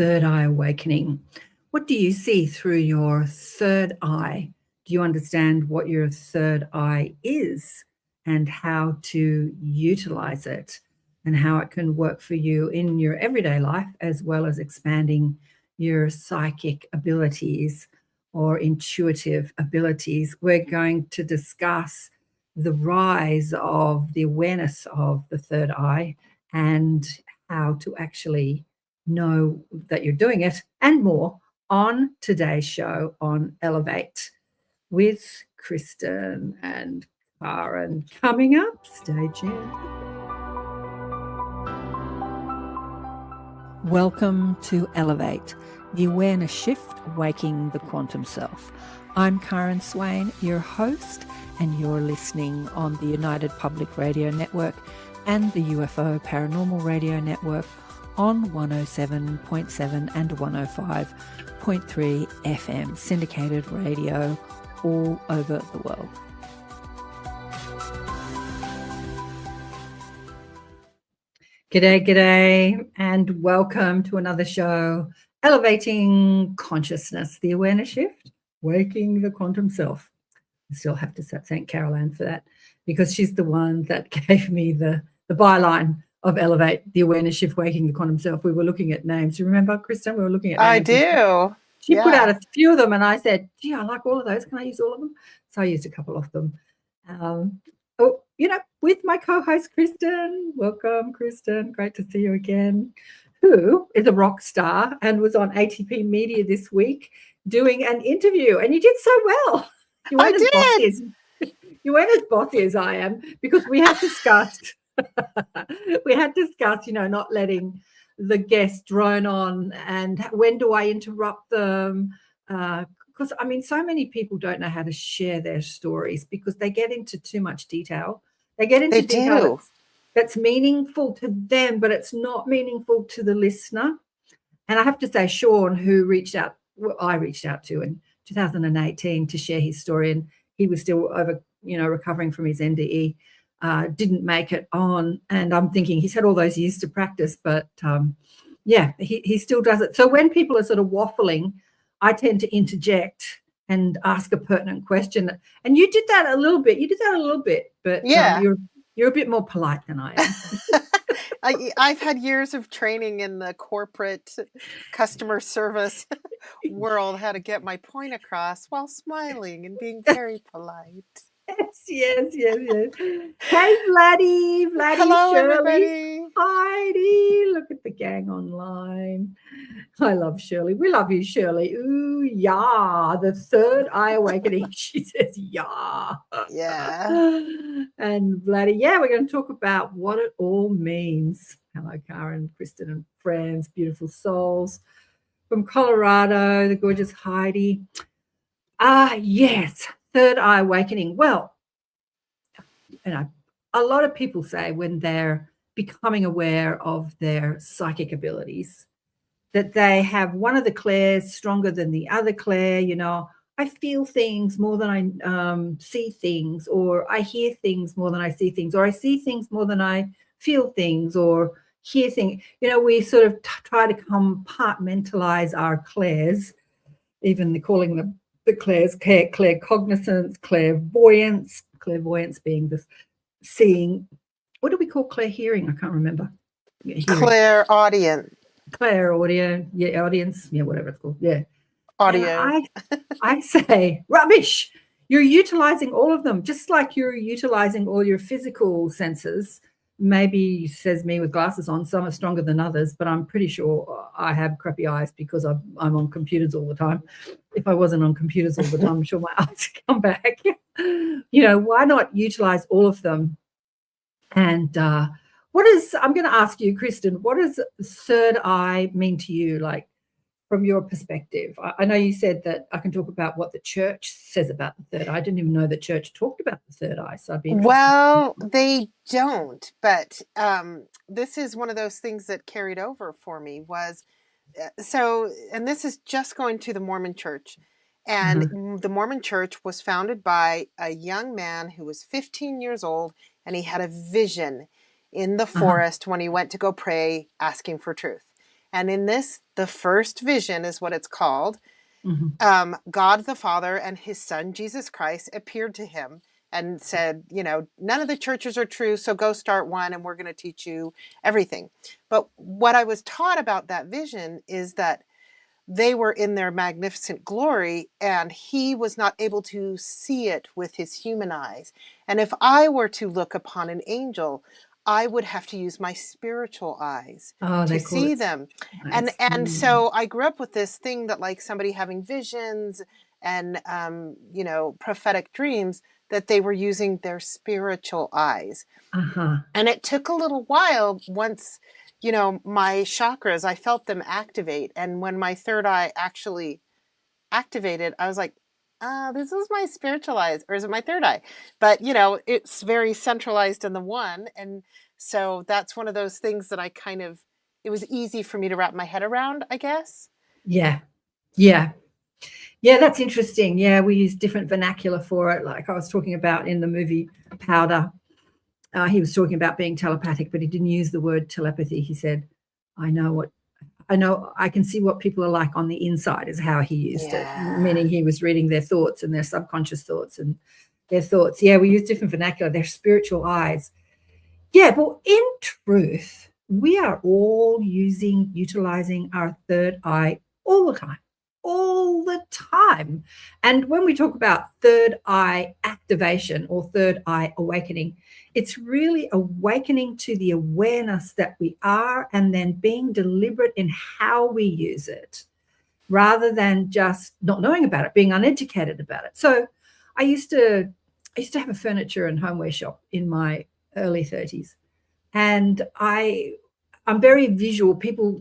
third eye awakening. What do you see through your third eye? Do you understand what your third eye is and how to utilize it and how it can work for you in your everyday life, as well as expanding your psychic abilities or intuitive abilities? We're going to discuss the rise of the awareness of the third eye and how to actually know that you're doing it and more on today's show on Elevate with Kristin and KAren. Coming up, stay tuned. Welcome to Elevate, the awareness shift, waking the quantum self. I'm KAren Swain, your host, and you're listening on the United Public Radio Network and the UFO Paranormal Radio Network on 107.7 and 105.3 FM, syndicated radio all over the world. G'day, and welcome to another show, Elevating Consciousness, the awareness shift, waking the quantum self. I still have to thank KAren for that, because she's the one that gave me the byline of Elevate, the awareness shift, waking the quantum self. We were looking at names. Do you remember, Kristin? We were looking at names. I do. She put out a few of them, and I said, gee, I like all of those. Can I use all of them? So I used a couple of them. With my co-host, Kristin. Welcome, Kristin. Great to see you again. Who is a rock star and was on ATP Media this week doing an interview. And you did so well. You weren't You weren't as bossy as I am, because we had discussed, not letting the guest drone on and when do I interrupt them? Because, so many people don't know how to share their stories because they get into too much detail. They get into detail that's meaningful to them, but it's not meaningful to the listener. And I have to say, Sean, who I reached out to in 2018 to share his story, and he was still recovering from his NDE, didn't make it on. And I'm thinking he's had all those years to practice, but he still does it. So when people are sort of waffling, I tend to interject and ask a pertinent question. And you did that a little bit. But you're a bit more polite than I am. I've had years of training in the corporate customer service world, how to get my point across while smiling and being very polite. Yes. Hey, Vladdy, hello, Shirley, everybody. Heidi, look at the gang online. I love Shirley. We love you, Shirley. Ooh, yeah, the third eye awakening. She says, yeah. And Vladdy, we're going to talk about what it all means. Hello, KAren, Kristin, and friends, beautiful souls from Colorado, the gorgeous Heidi. Yes. Third eye awakening. Well, a lot of people say when they're becoming aware of their psychic abilities that they have one of the clairs stronger than the other clair. I feel things more than I see things, or I hear things more than I see things, or I see things more than I feel things, or hear things. We sort of try to compartmentalize our clairs, even calling them the clairs, claircognizance, clairvoyance being the seeing. What do we call clair hearing? I can't remember. Clairaudience. Audience, whatever it's called. Audio. I say, rubbish. You're utilizing all of them, just like you're utilizing all your physical senses. Maybe, says me with glasses on, some are stronger than others, but I'm pretty sure I have crappy eyes because I'm on computers all the time. If I wasn't on computers all the time, I'm sure my eyes would come back. Why not utilize all of them? And I'm going to ask you, Kristin, what does third eye mean to you, like from your perspective? I know you said that I can talk about what the church says about the third eye. I didn't even know the church talked about the third eye, so I'd be interested. Well, they don't, but this is one of those things that carried over for me was, and this is just going to the Mormon church. And the Mormon church was founded by a young man who was 15 years old, and he had a vision in the forest when he went to go pray, asking for truth. And in this, the first vision is what it's called. Mm-hmm. God the Father and his son, Jesus Christ, appeared to him and said, none of the churches are true, so go start one and we're going to teach you everything. But what I was taught about that vision is that they were in their magnificent glory and he was not able to see it with his human eyes. And if I were to look upon an angel, I would have to use my spiritual eyes Oh, to they call see it them. eyes. And so I grew up with this thing that like somebody having visions and prophetic dreams, that they were using their spiritual eyes. Uh-huh. And it took a little while once, my chakras, I felt them activate. And when my third eye actually activated, I was like, this is my spiritual eyes, or is it my third eye? But, it's very centralized in the one. And so that's one of those things that it was easy for me to wrap my head around, I guess. Yeah. Yeah. Yeah, that's interesting. Yeah, we use different vernacular for it. Like I was talking about in the movie Powder, he was talking about being telepathic, but he didn't use the word telepathy. He said, I can see what people are like on the inside, is how he used it, meaning he was reading their thoughts and their subconscious thoughts and their thoughts. Yeah, we use different vernacular, their spiritual eyes. Yeah, but in truth, we are all utilizing our third eye all the time. All the time. And when we talk about third eye activation or third eye awakening, it's really awakening to the awareness that we are and then being deliberate in how we use it rather than just not knowing about it, being uneducated about it. So I used to have a furniture and homeware shop in my early 30s. And I'm very visual. People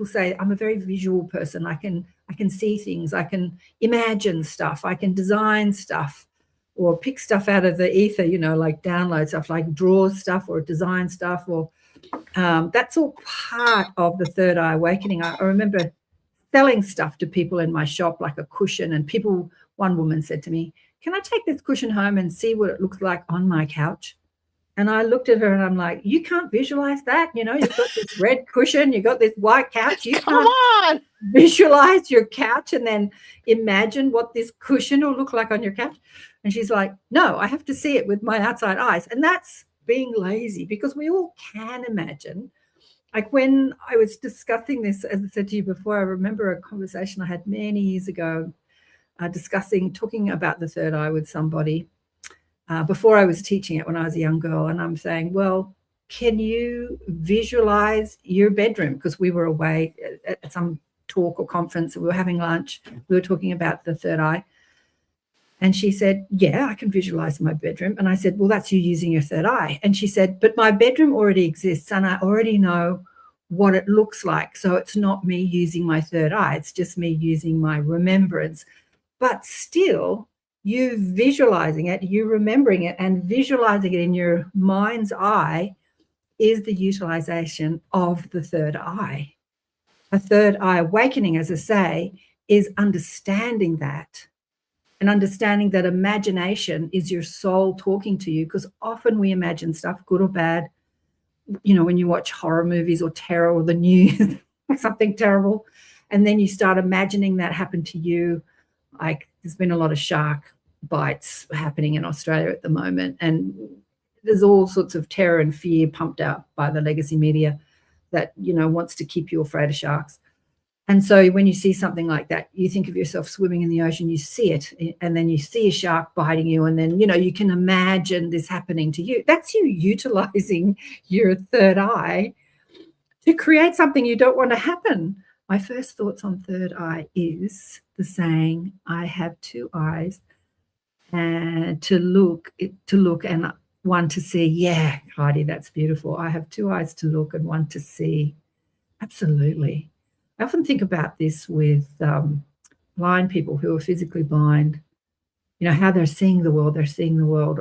say I'm a very visual person. I can see things. I can imagine stuff. I can design stuff or pick stuff out of the ether, like download stuff, like draw stuff or design stuff, or that's all part of the third eye awakening. I remember selling stuff to people in my shop, like a cushion, and one woman said to me, can I take this cushion home and see what it looks like on my couch? And I looked at her and I'm like, you can't visualize that. You've got this red cushion, you've got this white couch. You can't visualize your couch and then imagine what this cushion will look like on your couch. And she's like, no, I have to see it with my outside eyes. And that's being lazy, because we all can imagine. Like when I was discussing this, as I said to you before, I remember a conversation I had many years ago talking about the third eye with somebody. Before I was teaching it when I was a young girl, and I'm saying, well, can you visualize your bedroom? Because we were away at some talk or conference, and we were having lunch. We were talking about the third eye. And she said, yeah, I can visualize my bedroom. And I said, well, that's you using your third eye. And she said, but my bedroom already exists and I already know what it looks like. So it's not me using my third eye. It's just me using my remembrance. But still, you visualizing it, you remembering it, and visualizing it in your mind's eye is the utilization of the third eye. A third eye awakening, as I say, is understanding that, and understanding that imagination is your soul talking to you, because often we imagine stuff, good or bad. When you watch horror movies or terror or the news, something terrible, and then you start imagining that happened to you. Like there's been a lot of shark bites happening in Australia at the moment, and there's all sorts of terror and fear pumped out by the legacy media that wants to keep you afraid of sharks. And so when you see something like that, you think of yourself swimming in the ocean, you see it, and then you see a shark biting you, and then you can imagine this happening to you. That's you utilizing your third eye to create something you don't want to happen. My first thoughts on third eye is the saying, I have two eyes, and to look and one to see. Yeah, Heidi, that's beautiful. I have two eyes to look and one to see. Absolutely. I often think about this with blind people who are physically blind, how they're seeing the world. They're seeing the world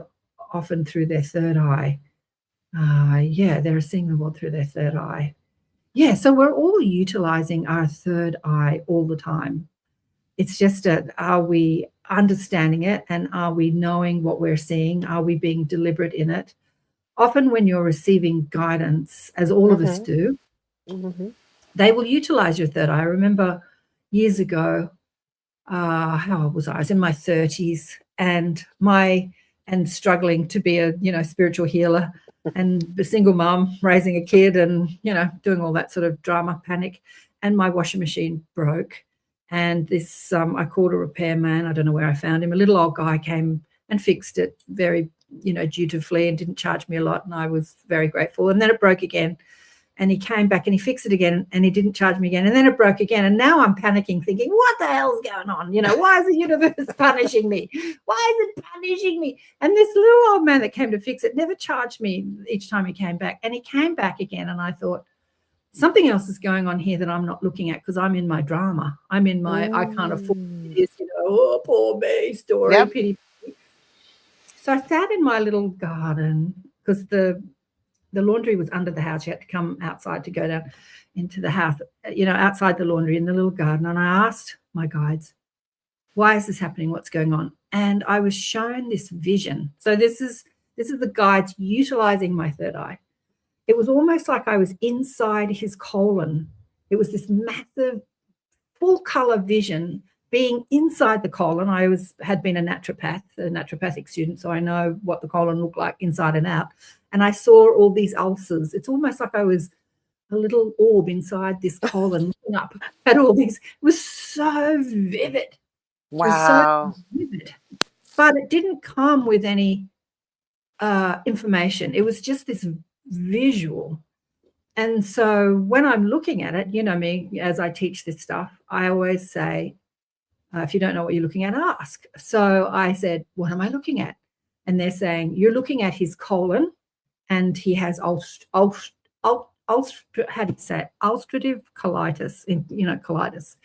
often through their third eye. They're seeing the world through their third eye. Yeah, so we're all utilizing our third eye all the time. It's just are we understanding it, and are we knowing what we're seeing? Are we being deliberate in it? Often when you're receiving guidance, as all of us do, they will utilize your third eye. I remember years ago, how old was I? I was in my 30s and struggling to be a, spiritual healer and a single mom raising a kid and, doing all that sort of drama, panic. And my washing machine broke. And this, I called a repairman. I don't know where I found him. A little old guy came and fixed it very, dutifully and didn't charge me a lot. And I was very grateful. And then it broke again. And he came back and he fixed it again and he didn't charge me again. And then it broke again. And now I'm panicking, thinking, what the hell's going on? Why is the universe punishing me? Why is it punishing me? And this little old man that came to fix it never charged me each time he came back. And he came back again. And I thought, something else is going on here that I'm not looking at because I'm in my drama. I'm in my, I can't afford this, oh, poor me story, Yep. pity. So I sat in my little garden because the laundry was under the house. You had to come outside to go down into the house, outside the laundry in the little garden. And I asked my guides, why is this happening? What's going on? And I was shown this vision. So this is the guides utilizing my third eye. It was almost like I was inside his colon. It was this massive full color vision being inside the colon. I had been a naturopathic student, so I know what the colon looked like inside and out. And I saw all these ulcers. It's almost like I was a little orb inside this colon looking up at all these. It was so vivid. Wow. It was so vivid. But it didn't come with any information. It was just this visual. And so when I'm looking at it, me, as I teach this stuff, I always say, if you don't know what you're looking at, ask. So I said, what am I looking at? And they're saying, you're looking at his colon and he has ulcerative colitis, colitis,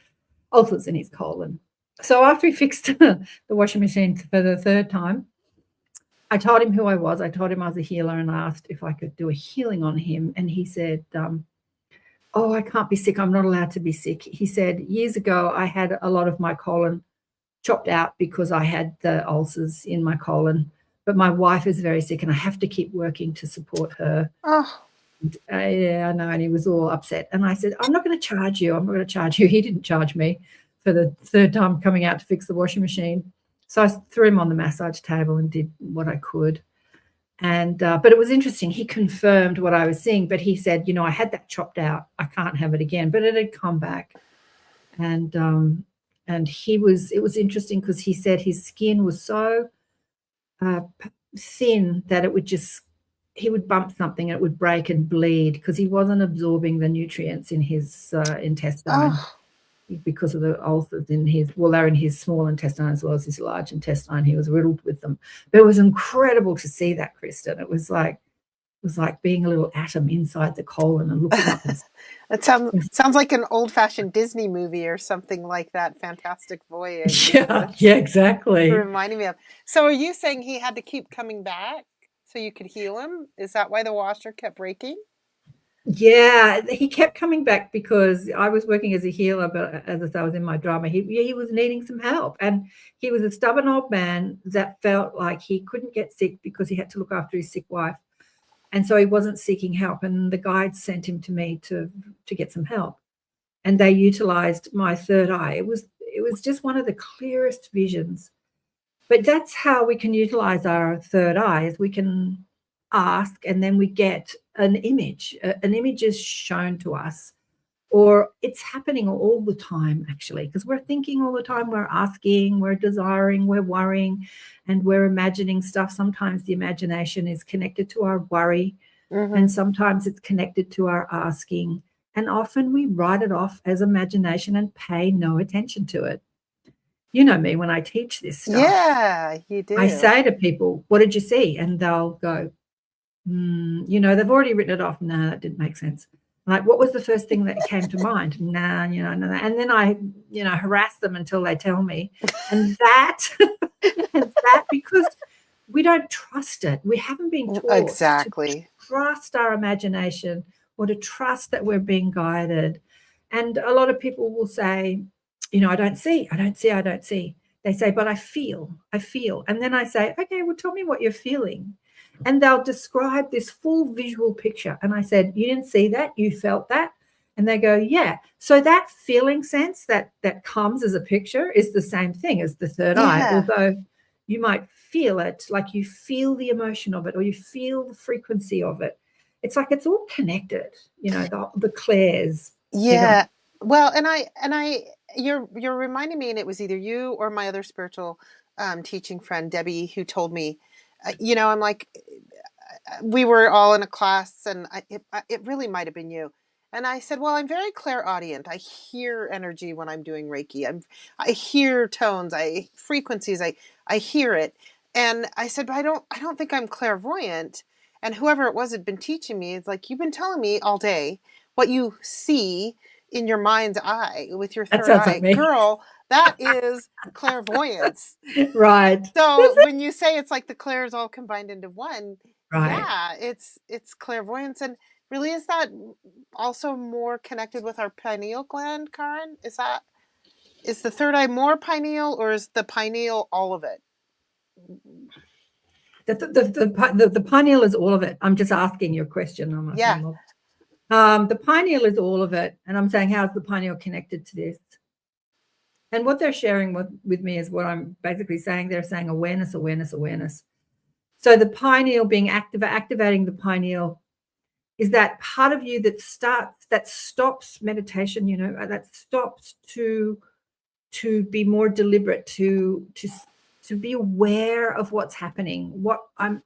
ulcers in his colon. So after he fixed the washing machine for the third time, I told him who I was. I told him I was a healer and asked if I could do a healing on him. And he said, oh, I can't be sick. I'm not allowed to be sick. He said, years ago, I had a lot of my colon chopped out because I had the ulcers in my colon. But my wife is very sick and I have to keep working to support her. Oh. Yeah, I know. And he was all upset. And I said, I'm not going to charge you. I'm not going to charge you. He didn't charge me for the third time coming out to fix the washing machine. So I threw him on the massage table and did what I could. And but it was interesting. He confirmed what I was seeing, but he said, I had that chopped out. I can't have it again. But it had come back. And it was interesting because he said his skin was so thin that he would bump something and it would break and bleed because he wasn't absorbing the nutrients in his intestine. Oh. Because of the ulcers they're in his small intestine as well as his large intestine. He was riddled with them. But it was incredible to see that, Kristin. It was like being a little atom inside the colon and looking up. That sounds like an old-fashioned Disney movie or something like that. Fantastic Voyage. Yeah, exactly. Reminding me of. So are you saying he had to keep coming back so you could heal him? Is that why the washer kept breaking? Yeah, he kept coming back because I was working as a healer, but as I was in my drama, he was needing some help. And he was a stubborn old man that felt like he couldn't get sick because he had to look after his sick wife. And so he wasn't seeking help. And the guides sent him to me to get some help. And they utilized my third eye. It was just one of the clearest visions. But that's how we can utilize our third eye, is we can ask and then we get an image. An image is shown to us, or it's happening all the time, actually, because we're thinking all the time, we're asking, we're desiring, we're worrying, and we're imagining stuff. Sometimes the imagination is connected to our worry, and sometimes it's connected to our asking. And often we write it off as imagination and pay no attention to it. You know me, when I teach this stuff. Yeah, you do. I say to people, what did you see? And they'll go, they've already written it off. No, that didn't make sense. Like, what was the first thing that came to mind? Nah, no. And then I, harass them until they tell me. And that, because we don't trust it. We haven't been taught exactly to trust our imagination or to trust that we're being guided. And a lot of people will say, I don't see. They say, but I feel. And then I say, okay, well, tell me what you're feeling. And they'll describe this full visual picture. And I said, you didn't see that, you felt that. And they go, yeah. So that feeling sense that comes as a picture is the same thing as the third eye, although you might feel it, like you feel the emotion of it, or you feel the frequency of it. It's like it's all connected, you know, the clairs. Yeah. Well, and you're reminding me, and it was either you or my other spiritual teaching friend, Debbie, who told me, you know, I'm like, we were all in a class, and it really might have been you. And I said, well, I'm very clairaudient. I hear energy when I'm doing Reiki. I hear tones, frequencies. I hear it. And I said, but I don't think I'm clairvoyant. And whoever it was had been teaching me, it's like, you've been telling me all day what you see in your mind's eye with your third eye. Like me. Girl, that is clairvoyance. Right. So when you say it's like the clairs all combined into one, yeah, it's clairvoyance. And really, is that also more connected with our pineal gland, KAren? Is the third eye more pineal, or is the pineal all of it? The pineal is all of it. I'm just asking you a question. The pineal is all of it. And I'm saying, how's the pineal connected to this? And what they're sharing with me is what I'm basically saying. They're saying awareness, awareness, awareness. So the pineal being activating the pineal is that part of you that stops meditation, you know, that stops to be more deliberate, to be aware of what's happening. I'm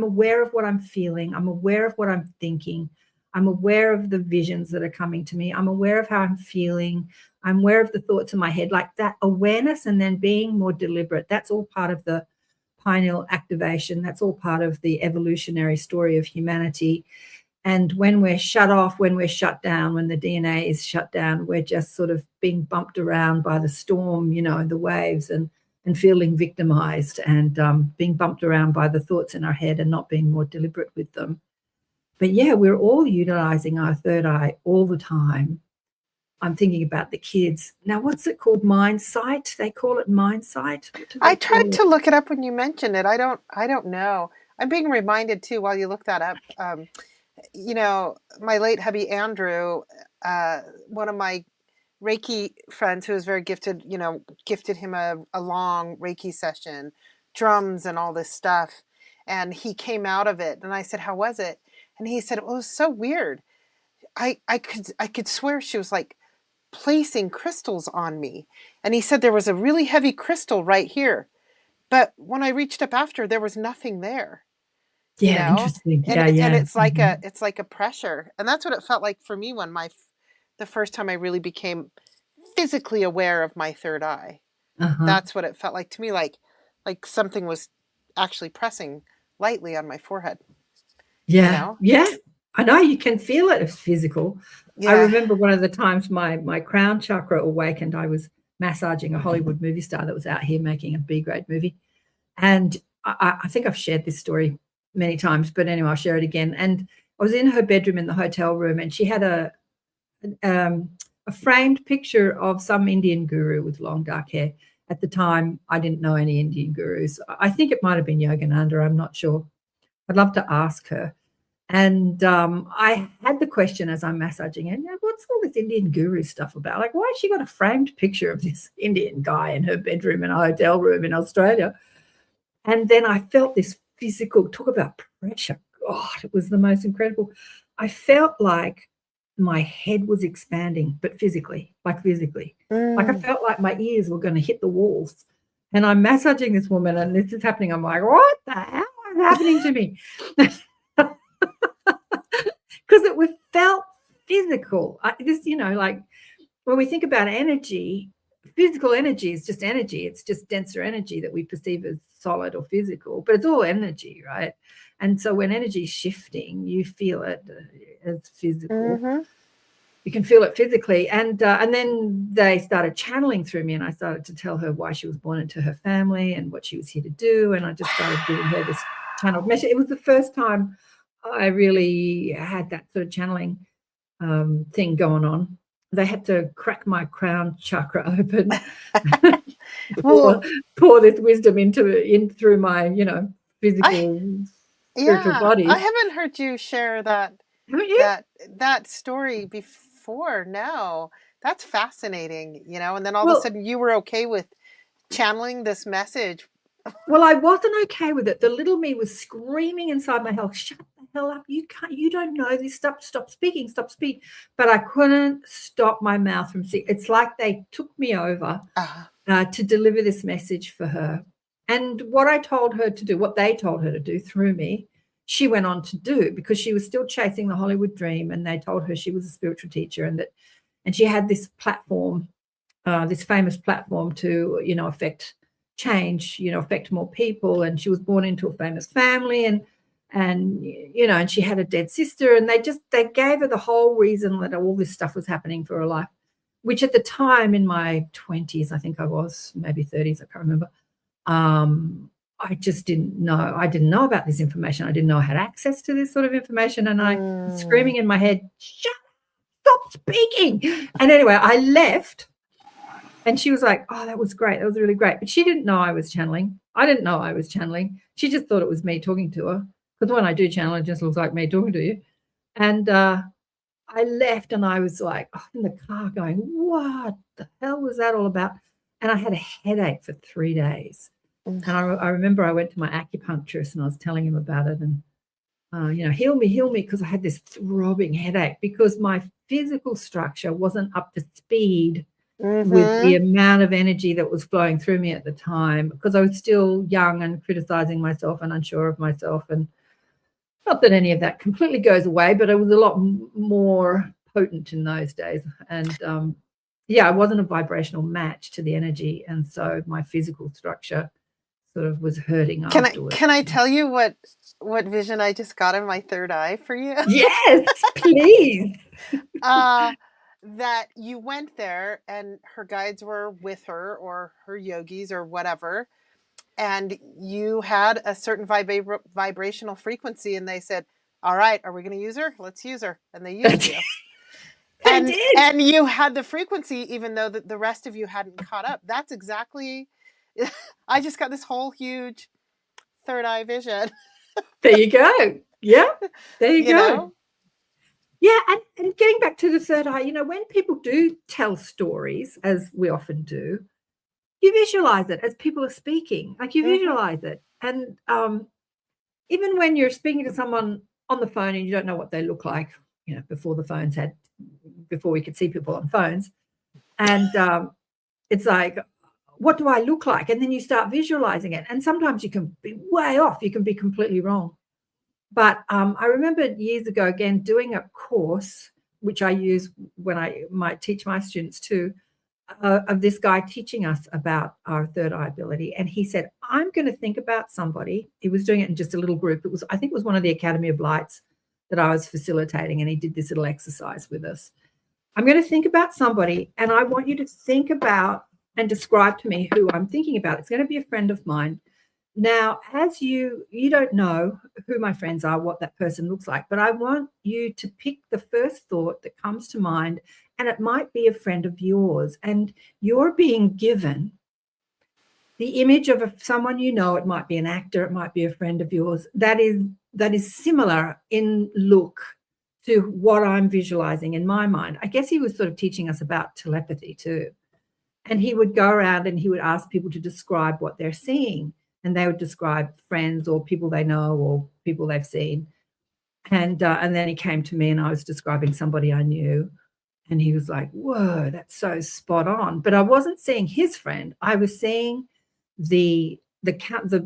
aware of what I'm feeling. I'm aware of what I'm thinking. I'm aware of the visions that are coming to me. I'm aware of how I'm feeling. I'm aware of the thoughts in my head, like that awareness, and then being more deliberate. That's all part of the pineal activation. That's all part of the evolutionary story of humanity. And when we're shut off, when we're shut down, when the DNA is shut down, we're just sort of being bumped around by the storm, you know, the waves, and feeling victimized, and being bumped around by the thoughts in our head and not being more deliberate with them. But yeah, we're all utilizing our third eye all the time. I'm thinking about the kids. Now, what's it called? Mind sight? They call it mind sight. I tried to look it up when you mentioned it. I don't know. I'm being reminded too, while you look that up. You know, my late hubby Andrew, one of my Reiki friends who was very gifted, you know, gifted him a long Reiki session, drums and all this stuff. And he came out of it, and I said, how was it? And he said, well, it was so weird. I could swear she was like placing crystals on me. And he said there was a really heavy crystal right here. But when I reached up after, there was nothing there. Yeah, you know? Interesting. And it's like a pressure. And that's what it felt like for me when the first time I really became physically aware of my third eye. That's what it felt like to me, like something was actually pressing lightly on my forehead. Yeah. You know? Yeah. I know, you can feel it. It's physical. Yeah. I remember one of the times my crown chakra awakened. I was massaging a Hollywood movie star that was out here making a B-grade movie. And I think I've shared this story many times, but anyway, I'll share it again. And I was in her bedroom in the hotel room, and she had a framed picture of some Indian guru with long dark hair. At the time, I didn't know any Indian gurus. I think it might have been Yogananda. I'm not sure. I'd love to ask her. And I had the question as I'm massaging her, what's all this Indian guru stuff about? Like, why has she got a framed picture of this Indian guy in her bedroom in a hotel room in Australia? And then I felt this physical, talk about pressure. God, it was the most incredible. I felt like my head was expanding, but physically. Like I felt like my ears were going to hit the walls. And I'm massaging this woman, and this is happening. I'm like, what the hell is happening to me? Because it felt physical. Like when we think about energy, physical energy is just energy. It's just denser energy that we perceive as solid or physical, but it's all energy, right? And so when energy is shifting, you feel it as physical. You can feel it physically. And then they started channeling through me, and I started to tell her why she was born into her family and what she was here to do. And I just started giving her this channeled message. It was the first time I really had that sort of channeling thing going on. They had to crack my crown chakra open, pour this wisdom in through my, physical spiritual body. I haven't heard you share that story before. before. No, that's fascinating, and then all of a Well, sudden you were okay with channeling this message. well, I wasn't okay with it. The little me was screaming inside my head, shut the hell up. You don't know this stuff. Stop speaking. But I couldn't stop my mouth from speaking. It's like they took me over to deliver this message for her. And what they told her to do through me, she went on to do, because she was still chasing the Hollywood dream. And they told her she was a spiritual teacher, and she had this platform, this famous platform to, affect change, affect more people. And she was born into a famous family, and she had a dead sister, and they gave her the whole reason that all this stuff was happening for her life, which at the time, in my 20s, I think I was, maybe 30s, I can't remember. I just didn't know. I didn't know about this information. I didn't know I had access to this sort of information. And I was screaming in my head, stop speaking. And anyway, I left, and she was like, oh, that was great. That was really great. But she didn't know I was channeling. I didn't know I was channeling. She just thought it was me talking to her, because when I do channel, it just looks like me talking to you. And I left, and I was like, in the car going, what the hell was that all about? And I had a headache for 3 days. And I remember I went to my acupuncturist, and I was telling him about it, and, heal me, because I had this throbbing headache, because my physical structure wasn't up to speed with the amount of energy that was flowing through me at the time, because I was still young and criticizing myself and unsure of myself. And not that any of that completely goes away, but it was a lot more potent in those days. And I wasn't a vibrational match to the energy. And so my physical structure sort of was hurting afterwards. Can I tell you what vision I just got in my third eye for you? Yes, please. That you went there, and her guides were with her, or her yogis, or whatever, and you had a certain vibrational frequency, and they said, all right, are we going to use her? Let's use her. And they used you. And you had the frequency, even though the rest of you hadn't caught up. That's exactly, I just got this whole huge third eye vision. There you go. Yeah, there you go. know? Yeah, and getting back to the third eye, when people do tell stories, as we often do, you visualize it as people are speaking. Like, you visualize it. And even when you're speaking to someone on the phone and you don't know what they look like, before we could see people on phones, and it's like, what do I look like? And then you start visualizing it. And sometimes you can be way off. You can be completely wrong. But I remember years ago, again, doing a course, which I use when I might teach my students too, of this guy teaching us about our third eye ability. And he said, I'm going to think about somebody. He was doing it in just a little group. I think it was one of the Academy of Lights that I was facilitating, and he did this little exercise with us. I'm going to think about somebody, and I want you to think about and describe to me who I'm thinking about. It's going to be a friend of mine. Now, as you don't know who my friends are, what that person looks like, but I want you to pick the first thought that comes to mind, and it might be a friend of yours, and you're being given the image of someone you know. It might be an actor, it might be a friend of yours that is similar in look to what I'm visualizing in my mind. I guess he was sort of teaching us about telepathy too. And he would go around and he would ask people to describe what they're seeing. And they would describe friends or people they know or people they've seen. And then he came to me and I was describing somebody I knew. And he was like, whoa, that's so spot on. But I wasn't seeing his friend. I was seeing the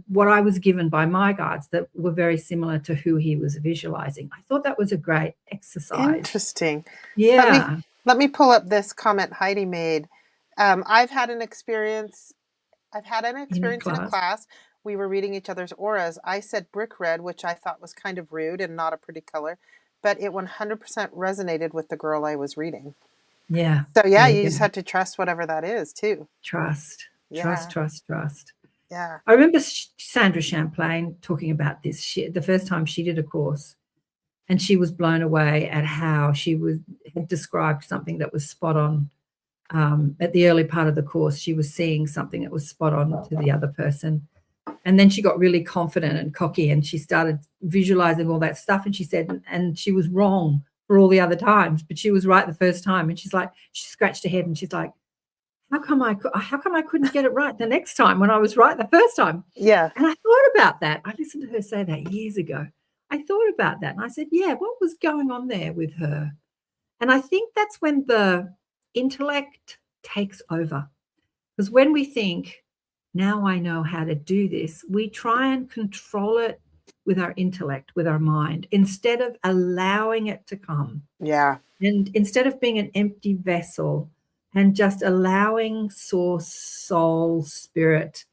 what I was given by my guides that were very similar to who he was visualizing. I thought that was a great exercise. Interesting. Yeah. Let me pull up this comment Heidi made. I've had an experience in a class. We were reading each other's auras. I said brick red, which I thought was kind of rude and not a pretty color, but it 100% resonated with the girl I was reading. Yeah. So yeah, you just have to trust whatever that is too. Trust. Yeah. I remember Sandra Champlain talking about this. The first time she did a course, and she was blown away at how she had described something that was spot on. At the early part of the course, she was seeing something that was spot on to the other person. And then she got really confident and cocky, and she started visualizing all that stuff. And she said, and she was wrong for all the other times, but she was right the first time. And she's like, she scratched her head and she's like, how come I couldn't get it right the next time when I was right the first time? Yeah. And I thought about that. I listened to her say that years ago. I thought about that and I said, yeah, what was going on there with her? And I think that's when the intellect takes over. Because when we think, now I know how to do this, we try and control it with our intellect, with our mind, instead of allowing it to come. Yeah. And instead of being an empty vessel and just allowing source, soul, spirit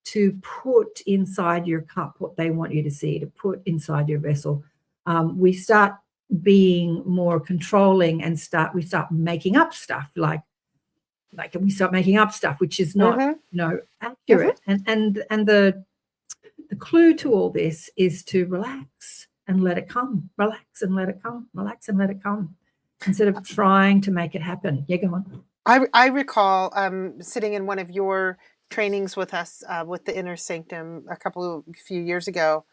to put inside your cup what they want you to see, to put inside your vessel, we start being more controlling and we start making up stuff like we start making up stuff which is not accurate. And the clue to all this is to relax and let it come. Relax and let it come. Relax and let it come, instead of trying to make it happen. Yeah, go on. I recall sitting in one of your trainings with us with the Inner Sanctum a few years ago,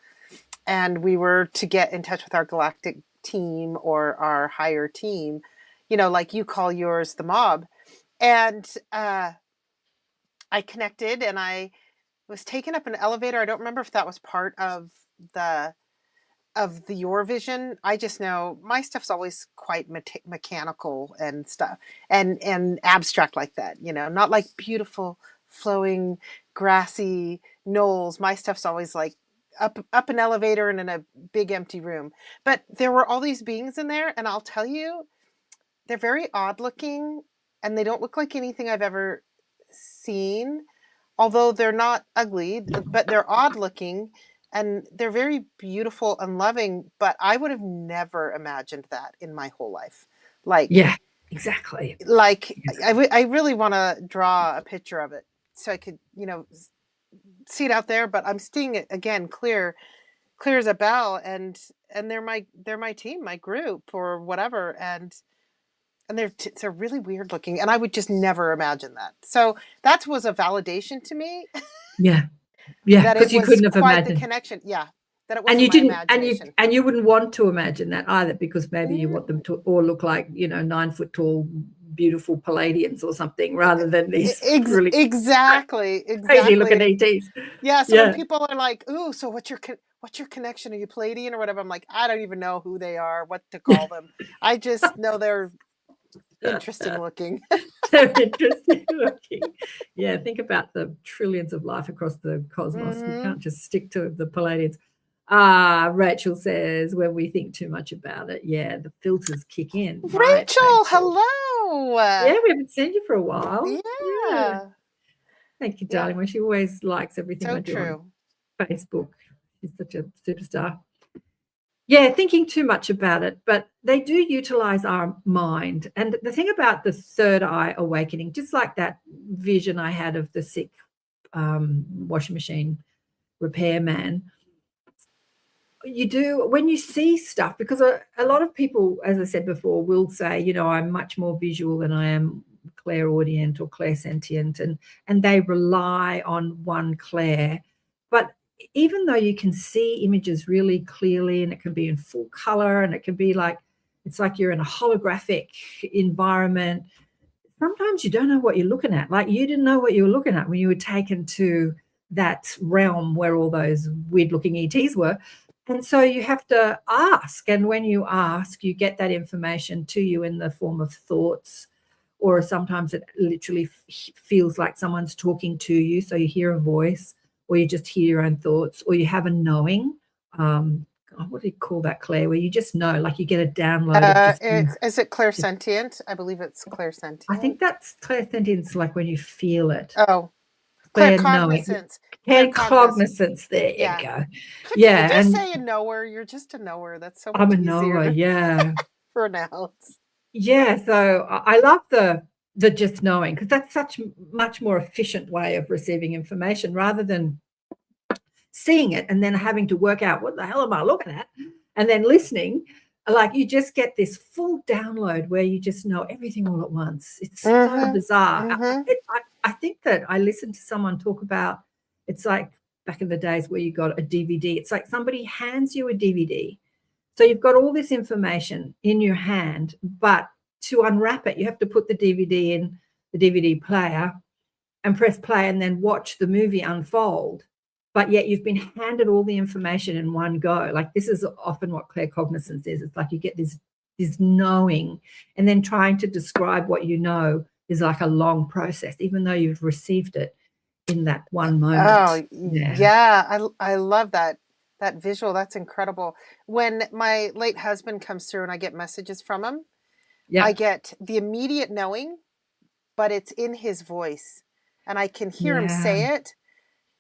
and we were to get in touch with our galactic team or our higher team, like you call yours the mob. And I connected and I was taken up an elevator. I don't remember if that was part of your vision. I just know my stuff's always quite mechanical and stuff and abstract like that, not like beautiful flowing grassy knolls. My stuff's always like up an elevator and in a big empty room. But there were all these beings in there, and I'll tell you, they're very odd looking and they don't look like anything I've ever seen, although they're not ugly, but they're odd looking and they're very beautiful and loving. But I would have never imagined that in my whole life. Yeah, exactly. I really want to draw a picture of it so I could, see it out there, but I'm seeing it again, clear as a bell. And they're my team, my group or whatever. And they're really weird looking, and I would just never imagine that. So that was a validation to me. Yeah, because you couldn't have imagined the connection. Yeah, that it wasn't my imagination. And you wouldn't want to imagine that either, because maybe you want them to all look like 9 foot tall, beautiful Palladians or something, rather than these really exactly crazy looking ETs. Yeah. So when people are like, "Ooh, so what's your connection? Are you Palladian or whatever?" I'm like, I don't even know who they are, what to call them. I just know they're interesting looking. They're interesting looking. Yeah, think about the trillions of life across the cosmos. We can't just stick to the Palladians. Rachel says, when we think too much about it, the filters kick in. Rachel, hello. Yeah, we haven't seen you for a while. Yeah. Thank you, darling. Well, she always likes everything I do on Facebook. She's such a superstar. Yeah, thinking too much about it, but they do utilize our mind. And the thing about the third eye awakening, just like that vision I had of the sick washing machine repairman, you do when you see stuff, because a lot of people, as I said before, will say, I'm much more visual than I am clairaudient or clairsentient, and they rely on one clair. But even though you can see images really clearly, and it can be in full color, and it can be like, it's like you're in a holographic environment, sometimes you don't know what you're looking at. Like, you didn't know what you were looking at when you were taken to that realm where all those weird looking ETs were. And so you have to ask. And when you ask, you get that information to you in the form of thoughts, or sometimes it literally feels like someone's talking to you. So you hear a voice, or you just hear your own thoughts, or you have a knowing. What do you call that, Claire? Where you just know, like you get a download. Is it clairsentient? I believe it's clairsentient. I think that's clairsentience, like when you feel it. Oh, claircognizance. Claircognizance. There you go. Yeah, just say a knower. You're just a knower. That's so much I'm a easier knower. Yeah. pronounce. Yeah. So I love the just knowing, because that's such much more efficient way of receiving information, rather than seeing it and then having to work out what the hell am I looking at, and then listening. Like, you just get this full download where you just know everything all at once. It's so bizarre. I think that I listened to someone talk about, it's like back in the days where you got a DVD. It's like somebody hands you a DVD. So you've got all this information in your hand, but to unwrap it, you have to put the DVD in the DVD player and press play and then watch the movie unfold. But yet you've been handed all the information in one go. Like, this is often what claircognizance is. It's like you get this knowing, and then trying to describe what you know is like a long process, even though you've received it in that one moment. Oh, yeah. I love that visual. That's incredible. When my late husband comes through and I get messages from him, I get the immediate knowing, but it's in his voice and I can hear him say it,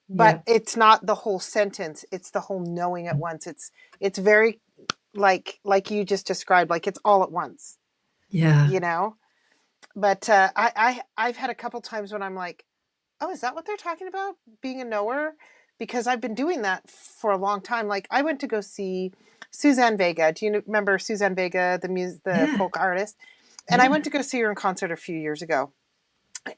but it's not the whole sentence. It's the whole knowing at once. It's very like you just described, like it's all at once. Yeah. You know, but I've had a couple times when I'm like, oh, is that what they're talking about? Being a knower? Because I've been doing that for a long time. Like, I went to go see Suzanne Vega. Do you remember Suzanne Vega, the folk artist? And I went to go see her in concert a few years ago.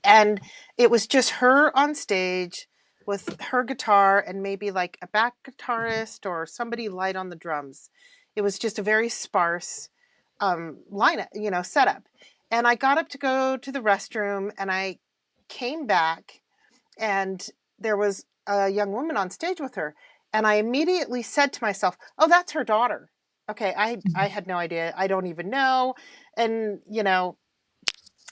And it was just her on stage with her guitar and maybe like a back guitarist or somebody light on the drums. It was just a very sparse lineup, setup. And I got up to go to the restroom and I came back and there was a young woman on stage with her. And I immediately said to myself, oh, that's her daughter. Okay, I had no idea. I don't even know. And,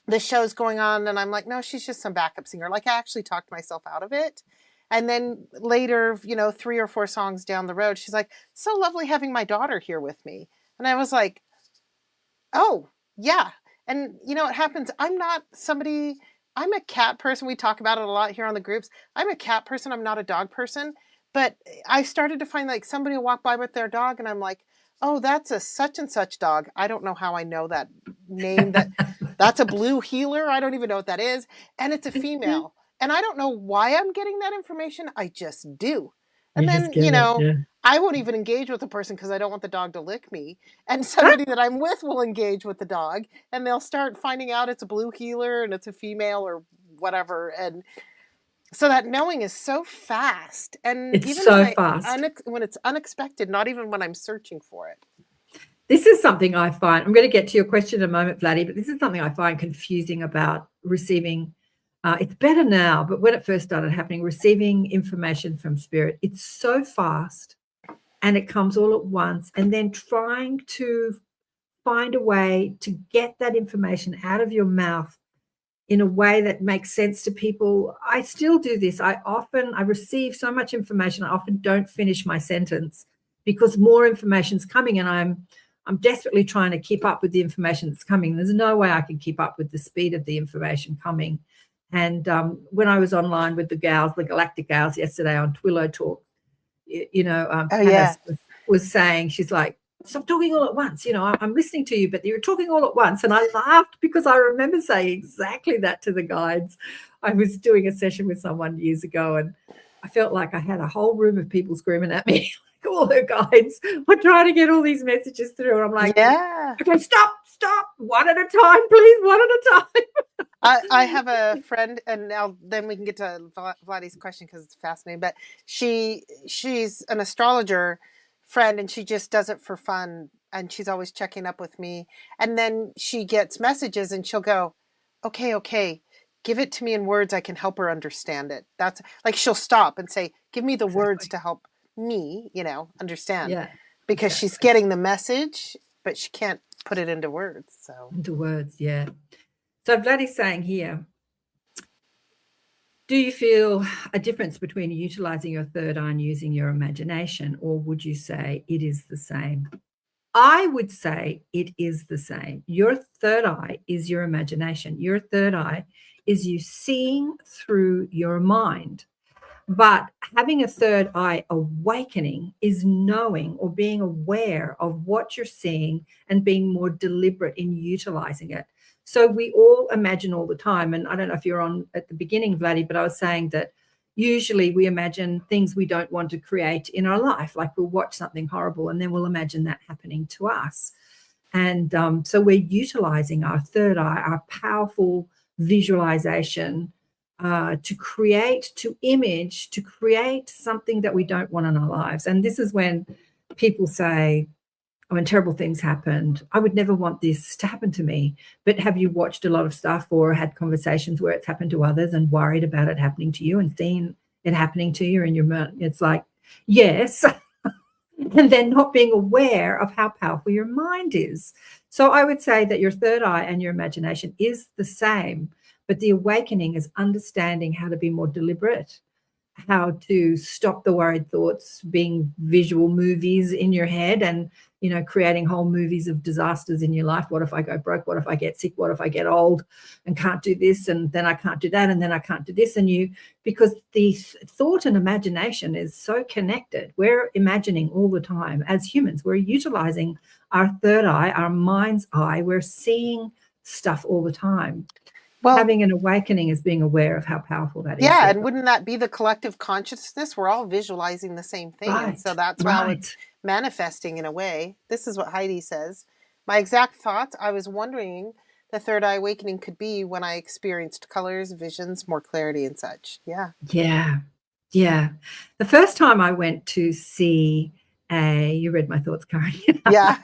the show's going on and I'm like, no, she's just some backup singer. Like, I actually talked myself out of it. And then later, 3 or 4 songs down the road, she's like, so lovely having my daughter here with me. And I was like, oh, yeah. And it happens. I'm a cat person. We talk about it a lot here on the groups. I'm a cat person. I'm not a dog person. But I started to find like somebody will walk by with their dog and I'm like, oh, that's a such and such dog. I don't know how I know that name. That's a blue heeler. I don't even know what that is. And it's a female. And I don't know why I'm getting that information. I just do. And then, I won't even engage with the person because I don't want the dog to lick me. And somebody that I'm with will engage with the dog and they'll start finding out it's a blue heeler and it's a female or whatever. And so that knowing is so fast. And it's even so fast. When it's unexpected, not even when I'm searching for it. This is something I find, I'm going to get to your question in a moment, Vladdy, but this is something I find confusing about receiving. It's better now, but when it first started happening, receiving information from spirit, it's so fast and it comes all at once. And then trying to find a way to get that information out of your mouth in a way that makes sense to people. I still do this. I receive so much information, I often don't finish my sentence because more information's coming and I'm desperately trying to keep up with the information that's coming. There's no way I can keep up with the speed of the information coming. And when I was online with the Galactic Gals yesterday on Twillo Talk, Hannah was saying, she's like, stop talking all at once. I'm listening to you, but you're talking all at once. And I laughed because I remember saying exactly that to the guides. I was doing a session with someone years ago and I felt like I had a whole room of people screaming at me. All her guides were trying to get all these messages through. And I'm like, okay, stop, one at a time, please, one at a time. I have a friend, and now then we can get to Vladdy's question because it's fascinating. But she's an astrologer friend, and she just does it for fun, and she's always checking up with me. And then she gets messages, and she'll go, "Okay, give it to me in words. I can help her understand it." That's like she'll stop and say, "Give me the words to help me, understand." Yeah, because she's getting the message, but she can't put it into words. So into words, yeah. So Vladdy's saying here, do you feel a difference between utilizing your third eye and using your imagination, or would you say it is the same? I would say it is the same. Your third eye is your imagination. Your third eye is you seeing through your mind. But having a third eye awakening is knowing or being aware of what you're seeing and being more deliberate in utilizing it. So we all imagine all the time. And I don't know if you're on at the beginning, Vladdy, but I was saying that usually we imagine things we don't want to create in our life. Like we'll watch something horrible and then we'll imagine that happening to us. And so we're utilizing our third eye, our powerful visualization to create, to image, to create something that we don't want in our lives. And this is when people say, when terrible things happened, I would never want this to happen to me. But have you watched a lot of stuff or had conversations where it's happened to others and worried about it happening to you and seen it happening to you? And it's like, yes. And then not being aware of how powerful your mind is. So I would say that your third eye and your imagination is the same, but the awakening is understanding how to be more deliberate, how to stop the worried thoughts being visual movies in your head and, creating whole movies of disasters in your life. What if I go broke? What if I get sick? What if I get old and can't do this? And then I can't do that. And then I can't do this. And because the thought and imagination is so connected, we're imagining all the time as humans. We're utilizing our third eye, our mind's eye. We're seeing stuff all the time. Well, having an awakening is being aware of how powerful that is. Yeah, and wouldn't that be the collective consciousness? We're all visualizing the same thing. Right, and so that's how it's manifesting in a way. This is what Heidi says. My exact thoughts, I was wondering the third eye awakening could be when I experienced colors, visions, more clarity and such. Yeah. Yeah. The first time I went to see you read my thoughts, Karen. Yeah.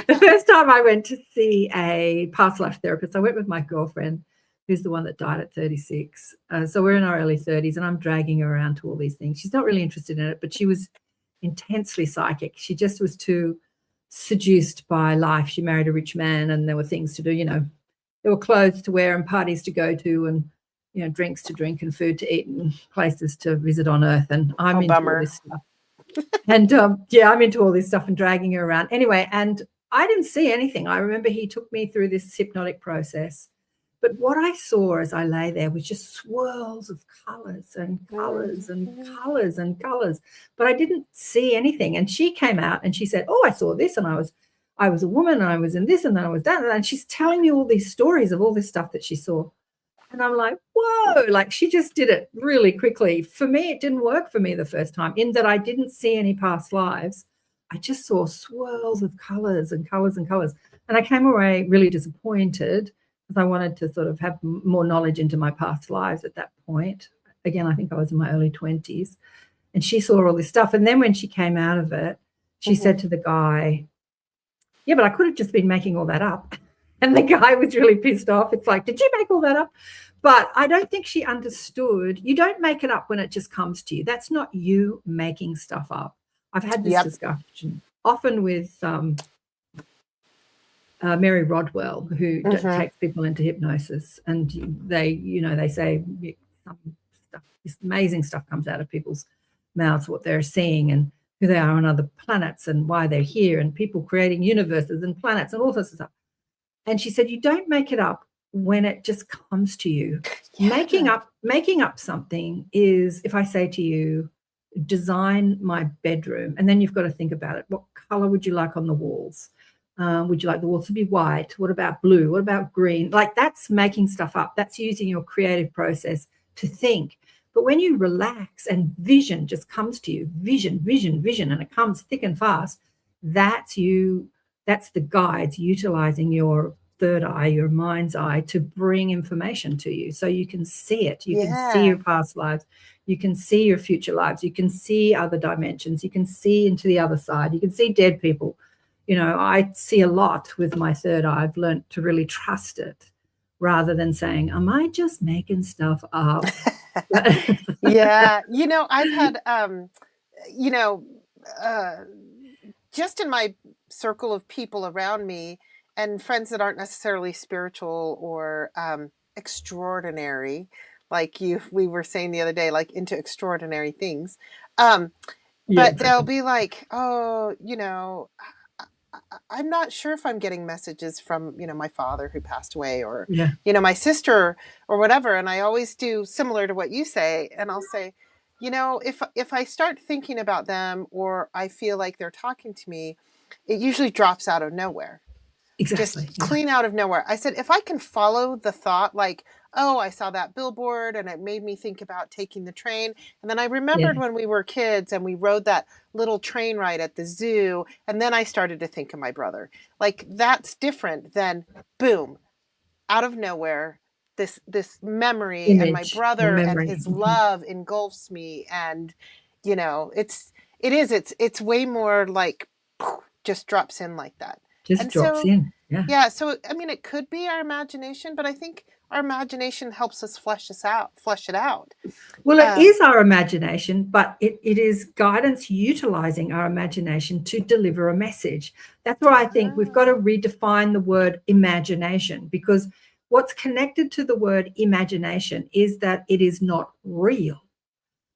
The first time I went to see a past life therapist, I went with my girlfriend, who's the one that died at 36. So we're in our early 30s and I'm dragging her around to all these things. She's not really interested in it, but she was intensely psychic. She just was too seduced by life. She married a rich man and there were things to do, there were clothes to wear and parties to go to and, drinks to drink and food to eat and places to visit on earth. And I'm into all this stuff. And I'm into all this stuff and dragging her around. Anyway, and I didn't see anything. I remember he took me through this hypnotic process. But what I saw as I lay there was just swirls of colors and colors and colors and colors. But I didn't see anything. And she came out and she said, oh, I saw this. And I was a woman and I was in this and then I was that. And she's telling me all these stories of all this stuff that she saw. And I'm like, whoa, like she just did it really quickly. For me, it didn't work for me the first time in that I didn't see any past lives. I just saw swirls of colors and colors and colors. And I came away really disappointed because I wanted to sort of have more knowledge into my past lives at that point. Again, I think I was in my early 20s. And she saw all this stuff. And then when she came out of it, she said to the guy, yeah, but I could have just been making all that up. And the guy was really pissed off. It's like, did you make all that up? But I don't think she understood. You don't make it up when it just comes to you. That's not you making stuff up. I've had this discussion often with Mary Rodwell, who takes people into hypnosis. And they say some stuff, this amazing stuff comes out of people's mouths, what they're seeing and who they are on other planets and why they're here and people creating universes and planets and all sorts of stuff. And she said, you don't make it up when it just comes to you. Yeah. Making up something is, if I say to you, design my bedroom, and then you've got to think about it. What color would you like on the walls? Would you like the walls to be white? What about blue? What about green? Like that's making stuff up. That's using your creative process to think. But when you relax and vision just comes to you, vision, and it comes thick and fast, that's you. That's the guides utilizing your third eye, your mind's eye, to bring information to you so you can see it. You can see your past lives. You can see your future lives. You can see other dimensions. You can see into the other side. You can see dead people. I see a lot with my third eye. I've learned to really trust it rather than saying, am I just making stuff up? Yeah. I've had, just in my circle of people around me and friends that aren't necessarily spiritual or extraordinary, like we were saying the other day, like into extraordinary things. But they'll be like, oh, I'm not sure if I'm getting messages from, my father who passed away or, my sister or whatever. And I always do similar to what you say. And I'll say, if I start thinking about them or I feel like they're talking to me, it usually drops out of nowhere. Exactly. Just clean out of nowhere. I said, if I can follow the thought, like, oh, I saw that billboard and it made me think about taking the train. And then I remembered when we were kids and we rode that little train ride at the zoo. And then I started to think of my brother. Like that's different than boom, out of nowhere, this memory image, and my brother and his love engulfs me. And, it's way more like just drops in like that. Just And drops so, in. Yeah. yeah, so I mean, it could be our imagination, but I think our imagination helps us flesh it out. Well, it is our imagination, but it is guidance utilizing our imagination to deliver a message. That's why I think we've got to redefine the word imagination, because what's connected to the word imagination is that it is not real.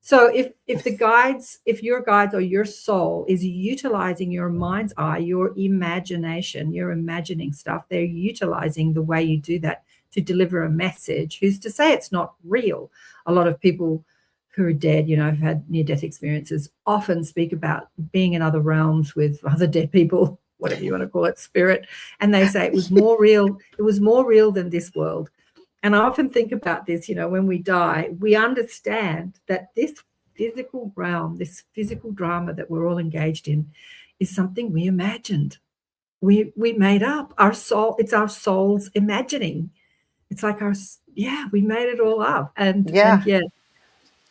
So if your guides or your soul is utilizing your mind's eye, your imagination, you're imagining stuff, they're utilizing the way you do that to deliver a message. Who's to say it's not real? A lot of people who are dead, have had near-death experiences, often speak about being in other realms with other dead people, whatever you want to call it, spirit, and they say it was more real. It was more real than this world. And I often think about this, when we die, we understand that this physical realm, this physical drama that we're all engaged in, is something we imagined. We made up. Our soul, it's our soul's imagining. It's like we made it all up. And yet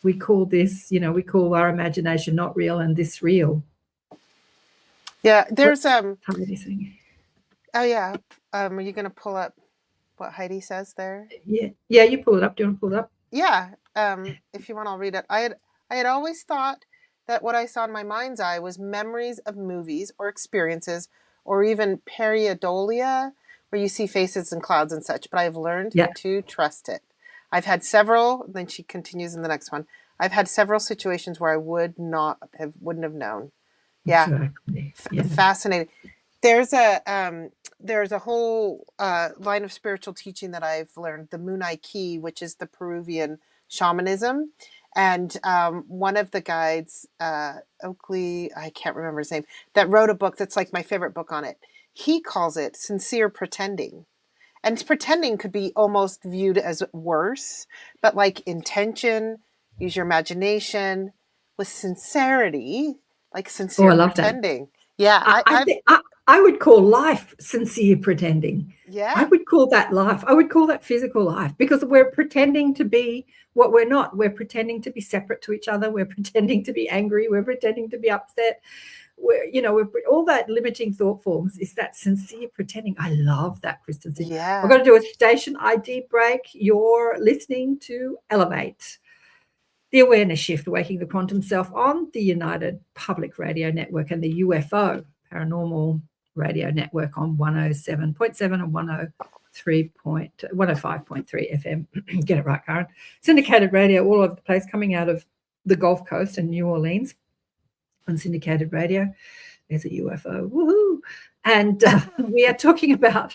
we call this, we call our imagination not real and this real. Yeah, there's Heidi saying? Oh yeah. Are you gonna pull up what Heidi says there? Yeah, you pull it up. Do you want to pull it up? Yeah. If you want, I'll read it. I had always thought that what I saw in my mind's eye was memories of movies or experiences, or even pareidolia, where you see faces and clouds and such, but I've learned to trust it. I've had several, then she continues in the next one. I've had several situations where I wouldn't have known. Yeah. Exactly. Fascinating. There's a whole line of spiritual teaching that I've learned, the Munai Ki, which is the Peruvian shamanism. And one of the guides, Oakley, I can't remember his name, that wrote a book that's like my favorite book on it. He calls it sincere pretending. And pretending could be almost viewed as worse, but like intention, use your imagination with sincerity, like sincere pretending. That. Yeah. I would call life sincere pretending. Yeah. I would call that life. I would call that physical life, because we're pretending to be what we're not. We're pretending to be separate to each other. We're pretending to be angry. We're pretending to be upset. We're all that limiting thought forms is that sincere pretending. I love that, Kristin. Yeah. We're going to do a station ID break. You're listening to Elevate, the Awareness Shift, Awakening the Quantum Self on the United Public Radio Network and the UFO Paranormal Radio Network on 107.7 and 105.3 FM. Get it right, Karen. Syndicated radio all over the place, coming out of the Gulf Coast and New Orleans on syndicated radio. There's a UFO. Woohoo! And we're talking about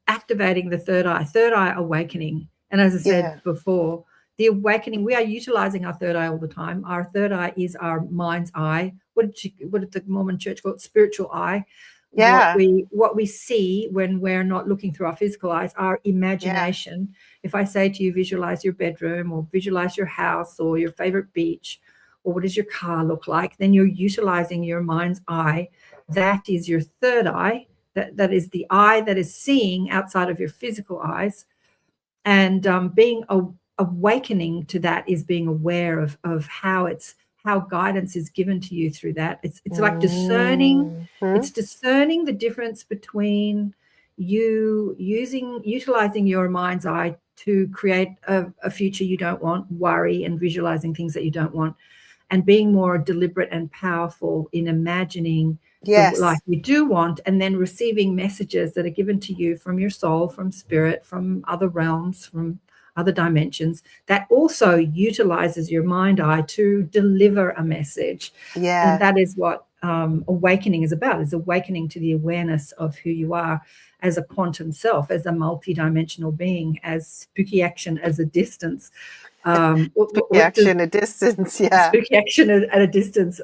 activating the third eye awakening. And as I said before, the awakening, we are utilizing our third eye all the time. Our third eye is our mind's eye. What did the Mormon Church call it? Spiritual eye. Yeah. What we see when we're not looking through our physical eyes, our imagination. Yeah. If I say to you, visualize your bedroom or visualize your house or your favorite beach, or what does your car look like, then you're utilizing your mind's eye. That is your third eye. That is the eye that is seeing outside of your physical eyes. And being awakening to that is being aware of how guidance is given to you through that. It's like discerning. Mm-hmm. It's discerning the difference between you utilizing your mind's eye to create a future you don't want, worry and visualizing things that you don't want, and being more deliberate and powerful in imagining the life you do want, and then receiving messages that are given to you from your soul, from spirit, from other realms, from other dimensions, that also utilizes your mind eye to deliver a message. Yeah. And that is what awakening is about, is awakening to the awareness of who you are as a quantum self, as a multidimensional being, as spooky action as a distance. Spooky action at a distance, yeah. Spooky action at a distance,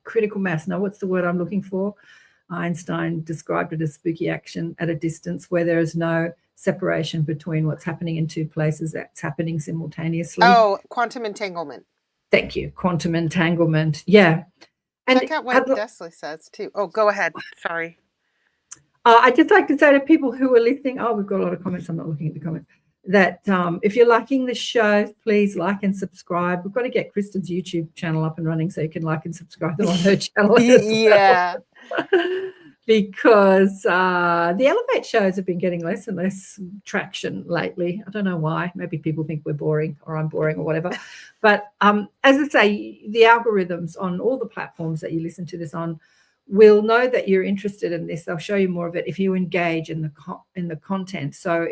critical mass. Now, what's the word I'm looking for? Einstein described it as spooky action at a distance, where there is no separation between what's happening in two places that's happening simultaneously. Oh, quantum entanglement. Thank you. Quantum entanglement. Yeah. And check out what Desley says too. Oh, go ahead. Sorry. I'd just like to say to people who are listening, we've got a lot of comments. I'm not looking at the comments. that if you're liking the show, please like and subscribe. We've got to get Kristin's YouTube channel up and running so you can like and subscribe on her channel as Yeah. well. Because the Elevate shows have been getting less and less traction lately. I don't know why. Maybe people think we're boring or I'm boring or whatever. But as I say, the algorithms on all the platforms that you listen to this on will know that you're interested in this. They'll show you more of it if you engage in the content. So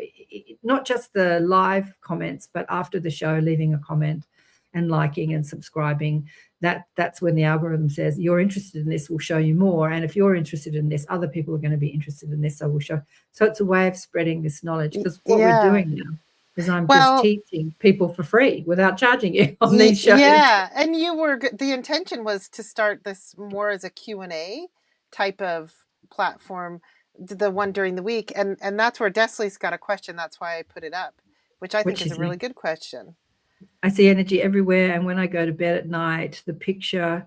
not just the live comments, but after the show, leaving a comment and liking and subscribing. That's when the algorithm says you're interested in this, we'll show you more. And if you're interested in this, other people are going to be interested in this, so we'll show. So it's a way of spreading this knowledge, because what we're doing now is I'm just teaching people for free without charging you on these shows. Yeah, and the intention was to start this more as a Q&A type of platform, the one during the week, and that's where Desley's got a question. That's why I put it up, which I think is a really good question. I see energy everywhere, and when I go to bed at night, the picture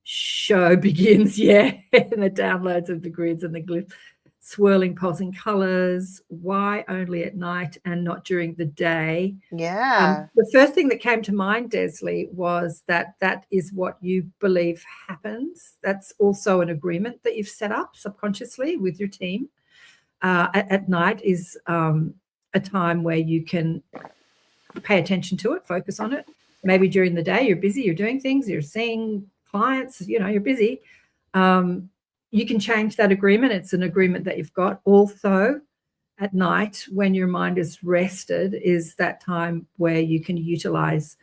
show begins, and the downloads of the grids and the glyphs, swirling, pulsing colors. Why only at night and not during the day? Yeah. The first thing that came to mind, Desley, was that is what you believe happens. That's also an agreement that you've set up subconsciously with your team. At night is a time where you can pay attention to it, focus on it. Maybe during the day you're busy, you're doing things, you're seeing clients, you're busy. You can change that agreement. It's an agreement that you've got. Also, at night, when your mind is rested, is that time where you can utilize,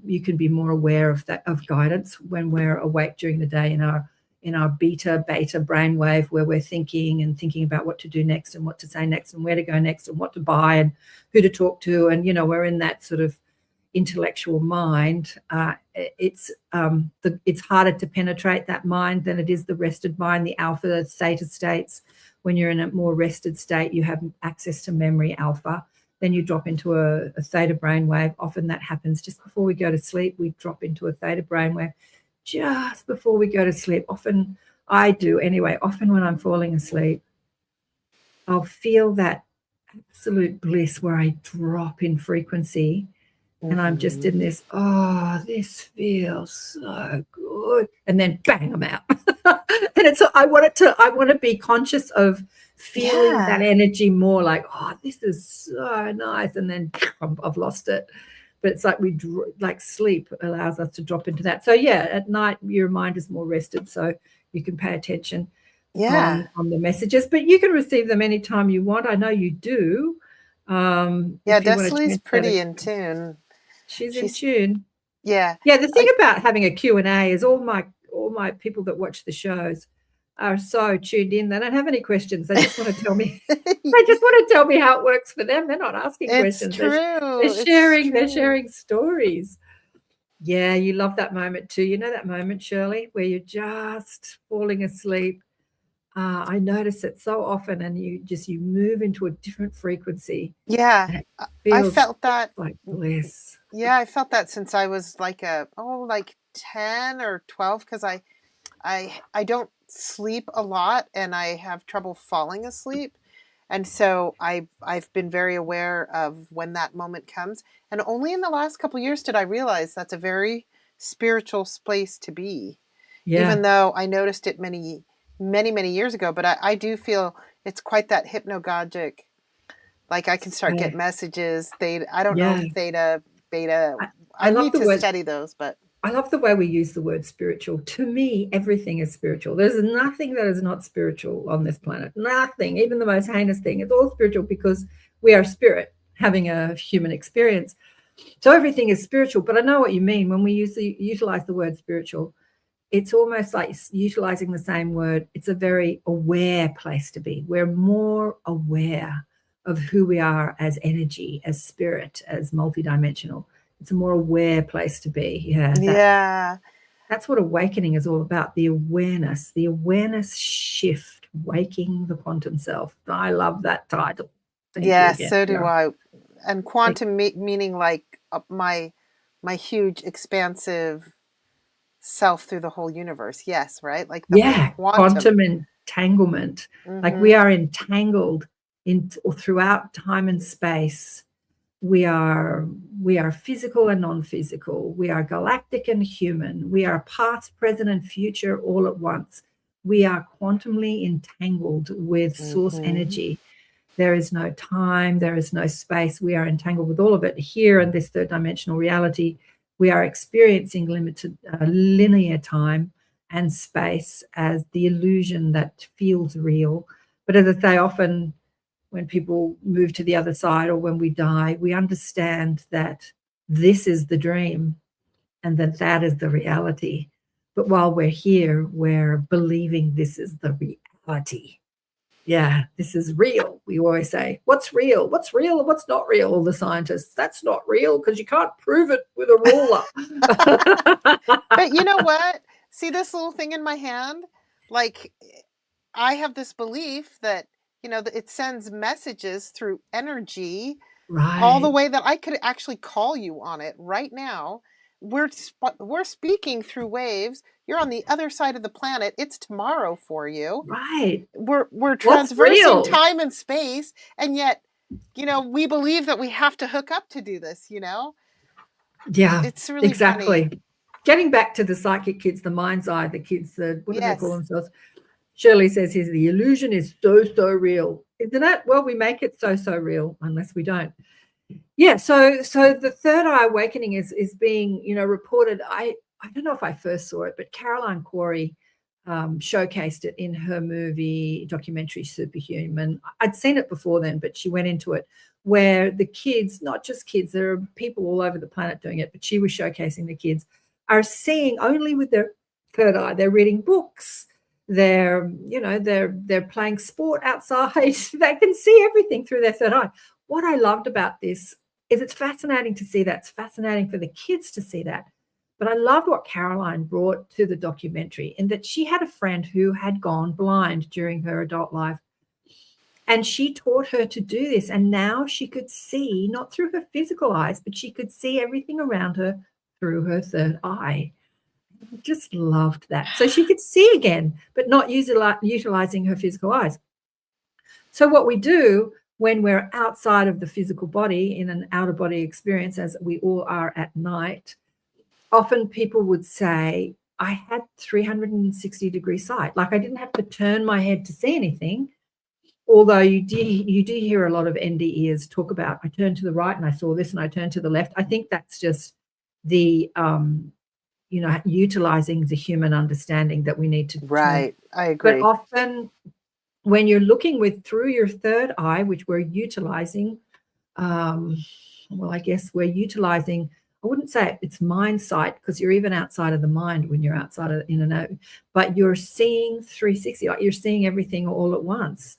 you can be more aware of guidance. When we're awake during the day in our beta brainwave, where we're thinking about what to do next and what to say next and where to go next and what to buy and who to talk to, and we're in that sort of intellectual mind. It's harder to penetrate that mind than it is the rested mind, the alpha theta states. When you're in a more rested state, you have access to memory alpha. Then you drop into a theta brainwave. Often that happens just before we go to sleep. We drop into a theta brainwave just before we go to sleep. Often I do anyway. Often when I'm falling asleep, I'll feel that absolute bliss where I drop in frequency. And I'm just in this, this feels so good. And then bang, I'm out. And I want to be conscious of feeling that energy more, like, this is so nice. And then I've lost it. But it's like sleep allows us to drop into that. So at night your mind is more rested, so you can pay attention on the messages. But you can receive them anytime you want. I know you do. Desley's pretty in tune. She's in tune. Yeah. The thing about having a Q&A is all my people that watch the shows are so tuned in. They don't have any questions. They just want to tell me. They just want to tell me how it works for them. They're not asking questions. True. They're sharing stories. Yeah, you love that moment too. You know that moment, Shirley, where you're just falling asleep. I notice it so often, and you move into a different frequency. Yeah, I felt that like bliss. Yeah, I felt that since I was like 10 or 12, because I don't sleep a lot and I have trouble falling asleep, and so I've been very aware of when that moment comes. And only in the last couple of years did I realize that's a very spiritual place to be. Even though I noticed it many years ago, but I do feel it's quite that hypnagogic. Like I can start getting messages. I don't know if theta, beta. I need to study those, but I love the way we use the word spiritual. To me, everything is spiritual. There's nothing that is not spiritual on this planet. Nothing, even the most heinous thing. It's all spiritual because we are spirit having a human experience. So everything is spiritual. But I know what you mean when we utilize the word spiritual. It's almost like utilizing the same word. It's a very aware place to be. We're more aware of who we are as energy, as spirit, as multidimensional. It's a more aware place to be. That's what awakening is all about, the awareness shift, waking the quantum self. I love that title. So do I. And quantum meaning like my huge expansive self through the whole universe. Yes, right? Like the quantum entanglement. Like we are entangled in or throughout time and space. We are physical and non-physical. We are galactic and human. We are past, present, and future all at once. We are quantumly entangled with source energy. There is no time. There is no space. We are entangled with all of it. Here in this third dimensional reality, we are experiencing limited linear time and space as the illusion that feels real. But as I say, often when people move to the other side or when we die, we understand that this is the dream and that that is the reality. But while we're here, we're believing this is the reality. Yeah, this is real. We always say, what's real? What's real and what's not real? All the scientists, that's not real because you can't prove it with a ruler. But you know what? See this little thing in my hand? Like, I have this belief that, it sends messages through energy, all the Right. way that I could actually call you on it right now. We're speaking through waves. You're on the other side of the planet. It's tomorrow for you. Right. We're What's transversing real? time and space, and yet, we believe that we have to hook up to do this. Yeah, It's really exactly. funny. Getting back to the psychic kids, the mind's eye, the kids, what do they call Yes. themselves? Shirley says here, the illusion is so, so real. Isn't it? Well, we make it so, so real unless we don't. Yeah, so the third eye awakening is being, reported. I don't know if I first saw it, but Caroline Corey showcased it in her movie documentary Superhuman. I'd seen it before then, but she went into it where the kids, not just kids, there are people all over the planet doing it, but she was showcasing the kids are seeing only with their third eye. They're reading books. They're playing sport outside. They can see everything through their third eye. What I loved about this is it's fascinating to see that. It's fascinating for the kids to see that. But I loved what Caroline brought to the documentary in that she had a friend who had gone blind during her adult life. And she taught her to do this. And now she could see, not through her physical eyes, but she could see everything around her through her third eye. I just loved that. So she could see again, but not utilizing her physical eyes. So what we do when we're outside of the physical body in an outer body experience, as we all are at night, often people would say, I had 360-degree sight. Like I didn't have to turn my head to see anything. Although you do hear a lot of NDEers talk about, I turned to the right and I saw this and I turned to the left. I think that's just the, utilizing the human understanding that we need to. Right. I agree. But often when you're looking through your third eye, which we're utilizing, I guess we're utilizing, I wouldn't say it's mind sight because you're even outside of the mind when you're outside of in and out, but you're seeing 360, like you're seeing everything all at once.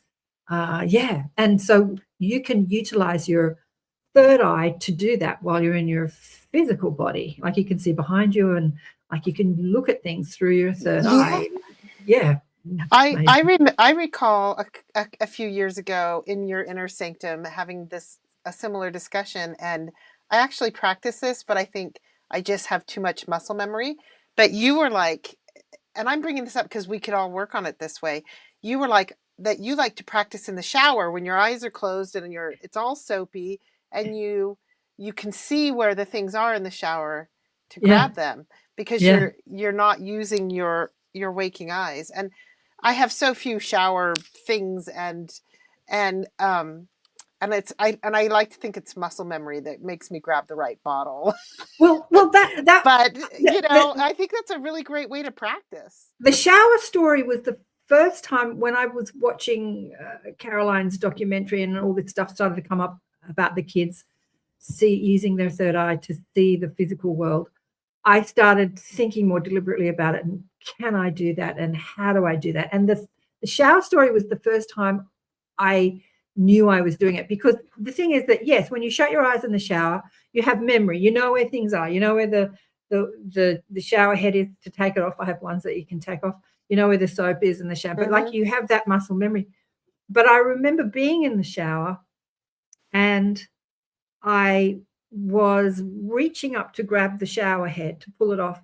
And so you can utilize your third eye to do that while you're in your physical body. Like you can see behind you and like you can look at things through your third eye. Yeah. I recall a few years ago in your inner sanctum having a similar discussion, and I actually practice this, but I think I just have too much muscle memory. But you were like, and I'm bringing this up because we could all work on it this way. You were like that you like to practice in the shower when your eyes are closed and it's all soapy and you can see where the things are in the shower to grab them because you're not using your waking eyes. And I have so few shower things and I like to think it's muscle memory that makes me grab the right bottle. But I think that's a really great way to practice. The shower story was the first time when I was watching Caroline's documentary and all this stuff started to come up about the kids using their third eye to see the physical world. I started thinking more deliberately about it. And can I do that? And how do I do that? And the shower story was the first time I knew I was doing it, because the thing is that, yes, when you shut your eyes in the shower, you have memory. You know where things are. You know where the shower head is to take it off. I have ones that you can take off. You know where the soap is and the shampoo. Mm-hmm. Like you have that muscle memory. But I remember being in the shower and I was reaching up to grab the shower head to pull it off.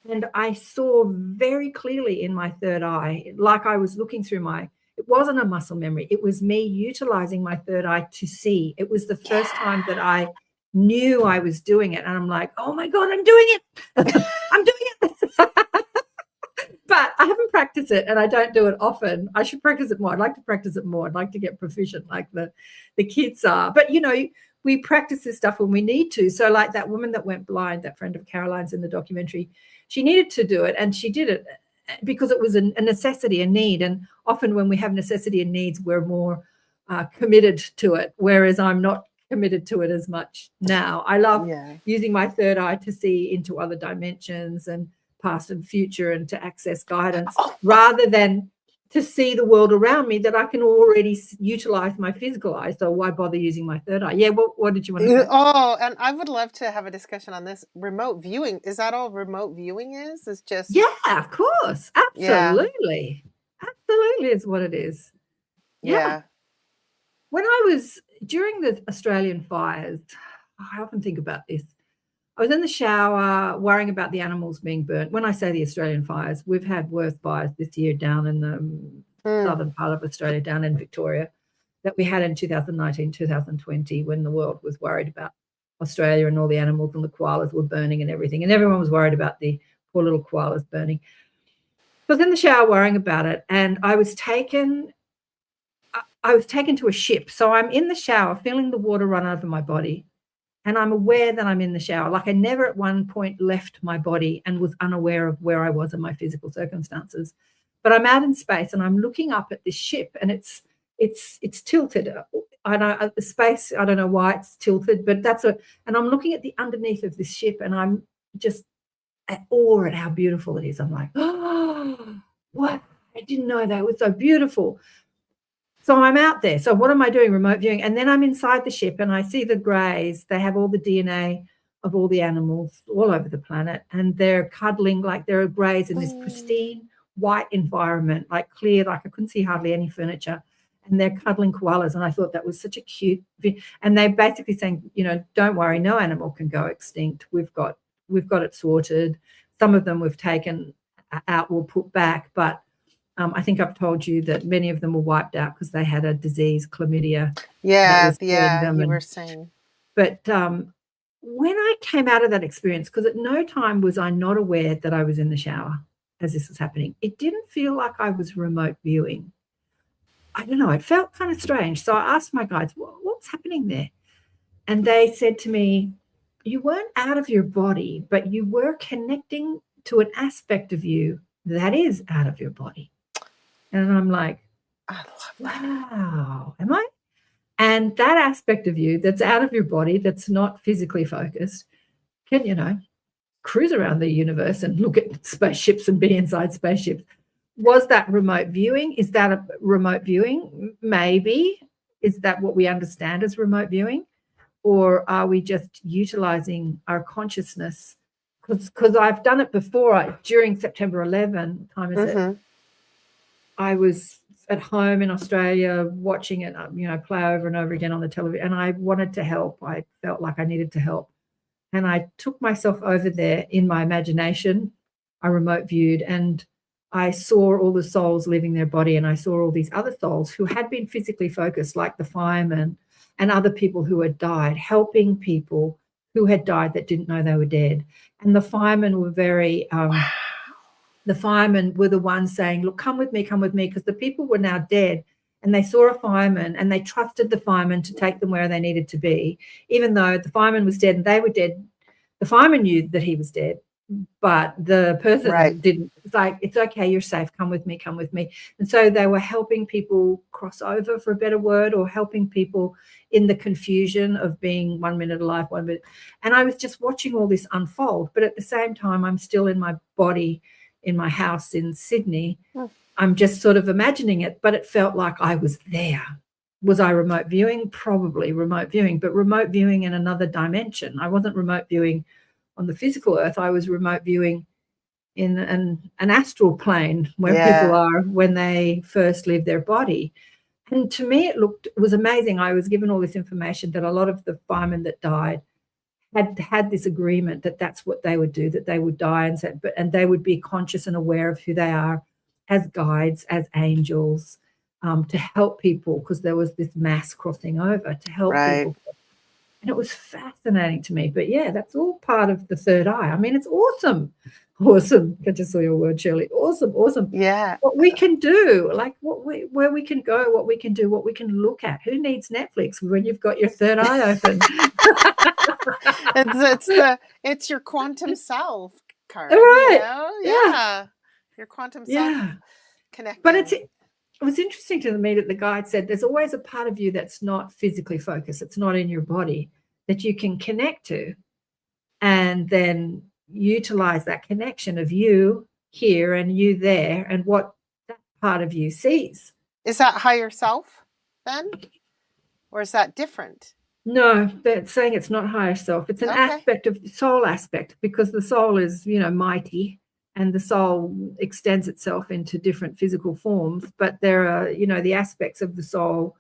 And I saw very clearly in my third eye, like I was looking through my It wasn't a muscle memory. It was me utilizing my third eye to see. It was the first time that I knew I was doing it. And I'm like, oh my God, I'm doing it. I'm doing it. But I haven't practiced it and I don't do it often. I should practice it more. I'd like to practice it more. I'd like to get proficient like the kids are. But, you know, we practice this stuff when we need to. So like that woman that went blind, that friend of Caroline's in the documentary, she needed to do it and she did it because it was a necessity, a need. And often when we have necessity and needs, we're more committed to it, whereas I'm not committed to it as much now. I love using my third eye to see into other dimensions and past and future and to access guidance rather than to see the world around me that I can already utilize my physical eye. So why bother using my third eye? Yeah, what did you want to say? Oh, and I would love to have a discussion on this. Remote viewing, is that all remote viewing is? It's just... Yeah, of course. Absolutely. Yeah. Absolutely is what it is. Yeah. When I was, during the Australian fires, I often think about this. I was in the shower worrying about the animals being burnt. When I say the Australian fires, we've had worse fires this year down in the southern part of Australia, down in Victoria, that we had in 2019, 2020, when the world was worried about Australia and all the animals and the koalas were burning and everything. And everyone was worried about the poor little koalas burning. So I was in the shower worrying about it, and I was taken to a ship. So I'm in the shower feeling the water run over my body. And I'm aware that I'm in the shower. Like I never at one point left my body and was unaware of where I was in my physical circumstances. But I'm out in space and I'm looking up at this ship and it's tilted. The space, I don't know why it's tilted, but and I'm looking at the underneath of this ship and I'm just at awe at how beautiful it is. I'm like, oh, what? I didn't know that. It was so beautiful. So I'm out there. So what am I doing? Remote viewing. And then I'm inside the ship and I see the greys. They have all the DNA of all the animals all over the planet. And they're cuddling like there are greys in this pristine white environment, like clear, like I couldn't see hardly any furniture. And they're cuddling koalas. And I thought that was such a cute. And they're basically saying, you know, don't worry, no animal can go extinct. We've got it sorted. Some of them we've taken out, we'll put back. But I think I've told you that many of them were wiped out because they had a disease, chlamydia. Yeah, you were saying. But when I came out of that experience, because at no time was I not aware that I was in the shower as this was happening, it didn't feel like I was remote viewing. I don't know, it felt kind of strange. So I asked my guides, what's happening there? And they said to me, you weren't out of your body, but you were connecting to an aspect of you that is out of your body. And I'm like, I love that. Wow, am I? And that aspect of you that's out of your body, that's not physically focused, can, you know, cruise around the universe and look at spaceships and be inside spaceships. Was that remote viewing? Is that a remote viewing? Maybe. Is that what we understand as remote viewing? Or are we just utilizing our consciousness? Because I've done it before. During September 11, time is it? I was at home in Australia watching it, you know, play over and over again on the television, and I wanted to help. I felt like I needed to help. And I took myself over there in my imagination. I remote viewed and I saw all the souls leaving their body, and I saw all these other souls who had been physically focused, like the firemen and other people who had died, helping people who had died that didn't know they were dead. And the firemen were very... the firemen were the ones saying, look, come with me, because the people were now dead and they saw a fireman and they trusted the fireman to take them where they needed to be. Even though the fireman was dead and they were dead, the fireman knew that he was dead, but the person didn't. It's like, it's okay, you're safe, come with me. And so they were helping people cross over, for a better word, or helping people in the confusion of being 1 minute alive, 1 minute. And I was just watching all this unfold, but at the same time, I'm still in my body, in my house in Sydney. I'm just sort of imagining it, but it felt like I was there. Was I remote viewing? Probably remote viewing, but remote viewing in another dimension. I wasn't remote viewing on the physical earth. I was remote viewing in an astral plane where people are when they first leave their body. And to me, it was amazing. I was given all this information that a lot of the firemen that died had this agreement that that's what they would do, that they would die and they would be conscious and aware of who they are as guides, as angels, to help people, because there was this mass crossing over to help Right. people. And it was fascinating to me. But yeah, that's all part of the third eye. I mean, it's awesome. Awesome. I just saw your word, Shirley. Awesome, awesome. Yeah. What we can do, like where we can go, what we can do, what we can look at. Who needs Netflix when you've got your third eye open? It's your quantum self, Karen. Right. Yeah. Your quantum self connecting. But it was interesting to me that the guide said there's always a part of you that's not physically focused. It's not in your body that you can connect to, and then utilize that connection of you here and you there and what that part of you sees. Is that higher self then? Or is that different? No, they're saying it's not higher self. It's an aspect of the soul aspect, because the soul is, mighty, and the soul extends itself into different physical forms. But there are, the aspects of the soul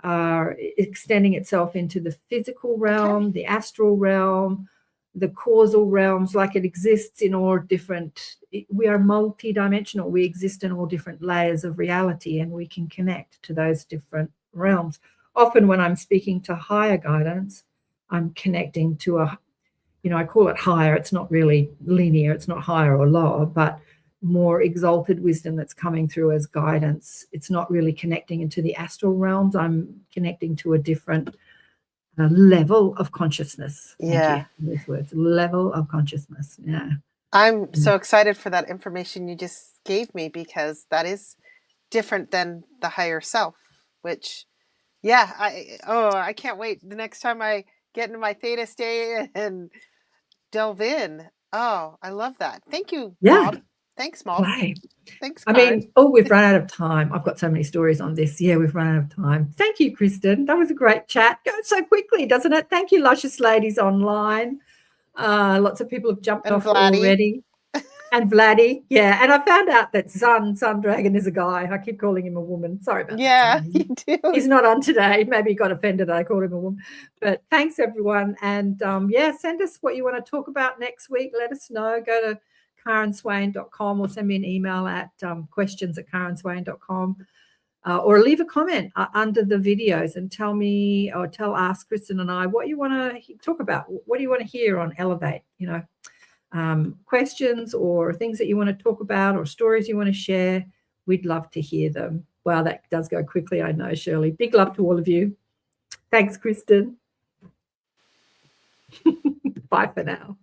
are extending itself into the physical realm, the astral realm, the causal realms. Like, it exists in all different, we are multidimensional. We exist in all different layers of reality, and we can connect to those different realms. Often when I'm speaking to higher guidance, I'm connecting to I call it higher. It's not really linear. It's not higher or lower, but more exalted wisdom that's coming through as guidance. It's not really connecting into the astral realms. I'm connecting to a different level of consciousness. Yeah. Thank you for these words. Level of consciousness. Yeah. I'm so excited for that information you just gave me, because that is different than the higher self, which, I can't wait the next time I get into my theta state and delve in. Oh, I love that. Thank you, Maude. Thanks, Maude. Thanks, Karen. We've run out of time. I've got so many stories on this. Yeah, we've run out of time. Thank you, Kristin. That was a great chat. Goes so quickly, doesn't it? Thank you, luscious ladies online. Lots of people have jumped off already. And Vladdy, yeah. And I found out that Sun Dragon is a guy. I keep calling him a woman. Sorry about that. Yeah, you do. He's not on today. Maybe he got offended I called him a woman. But thanks, everyone. And, send us what you want to talk about next week. Let us know. Go to KarenSwain.com or send me an email at questions@KarenSwain.com. Or leave a comment under the videos and ask Kristin and I what you want to talk about. What do you want to hear on Elevate? Questions or things that you want to talk about or stories you want to share. We'd love to hear them. Wow, that does go quickly, I know, Shirley. Big love to all of you. Thanks, Kristin. Bye for now.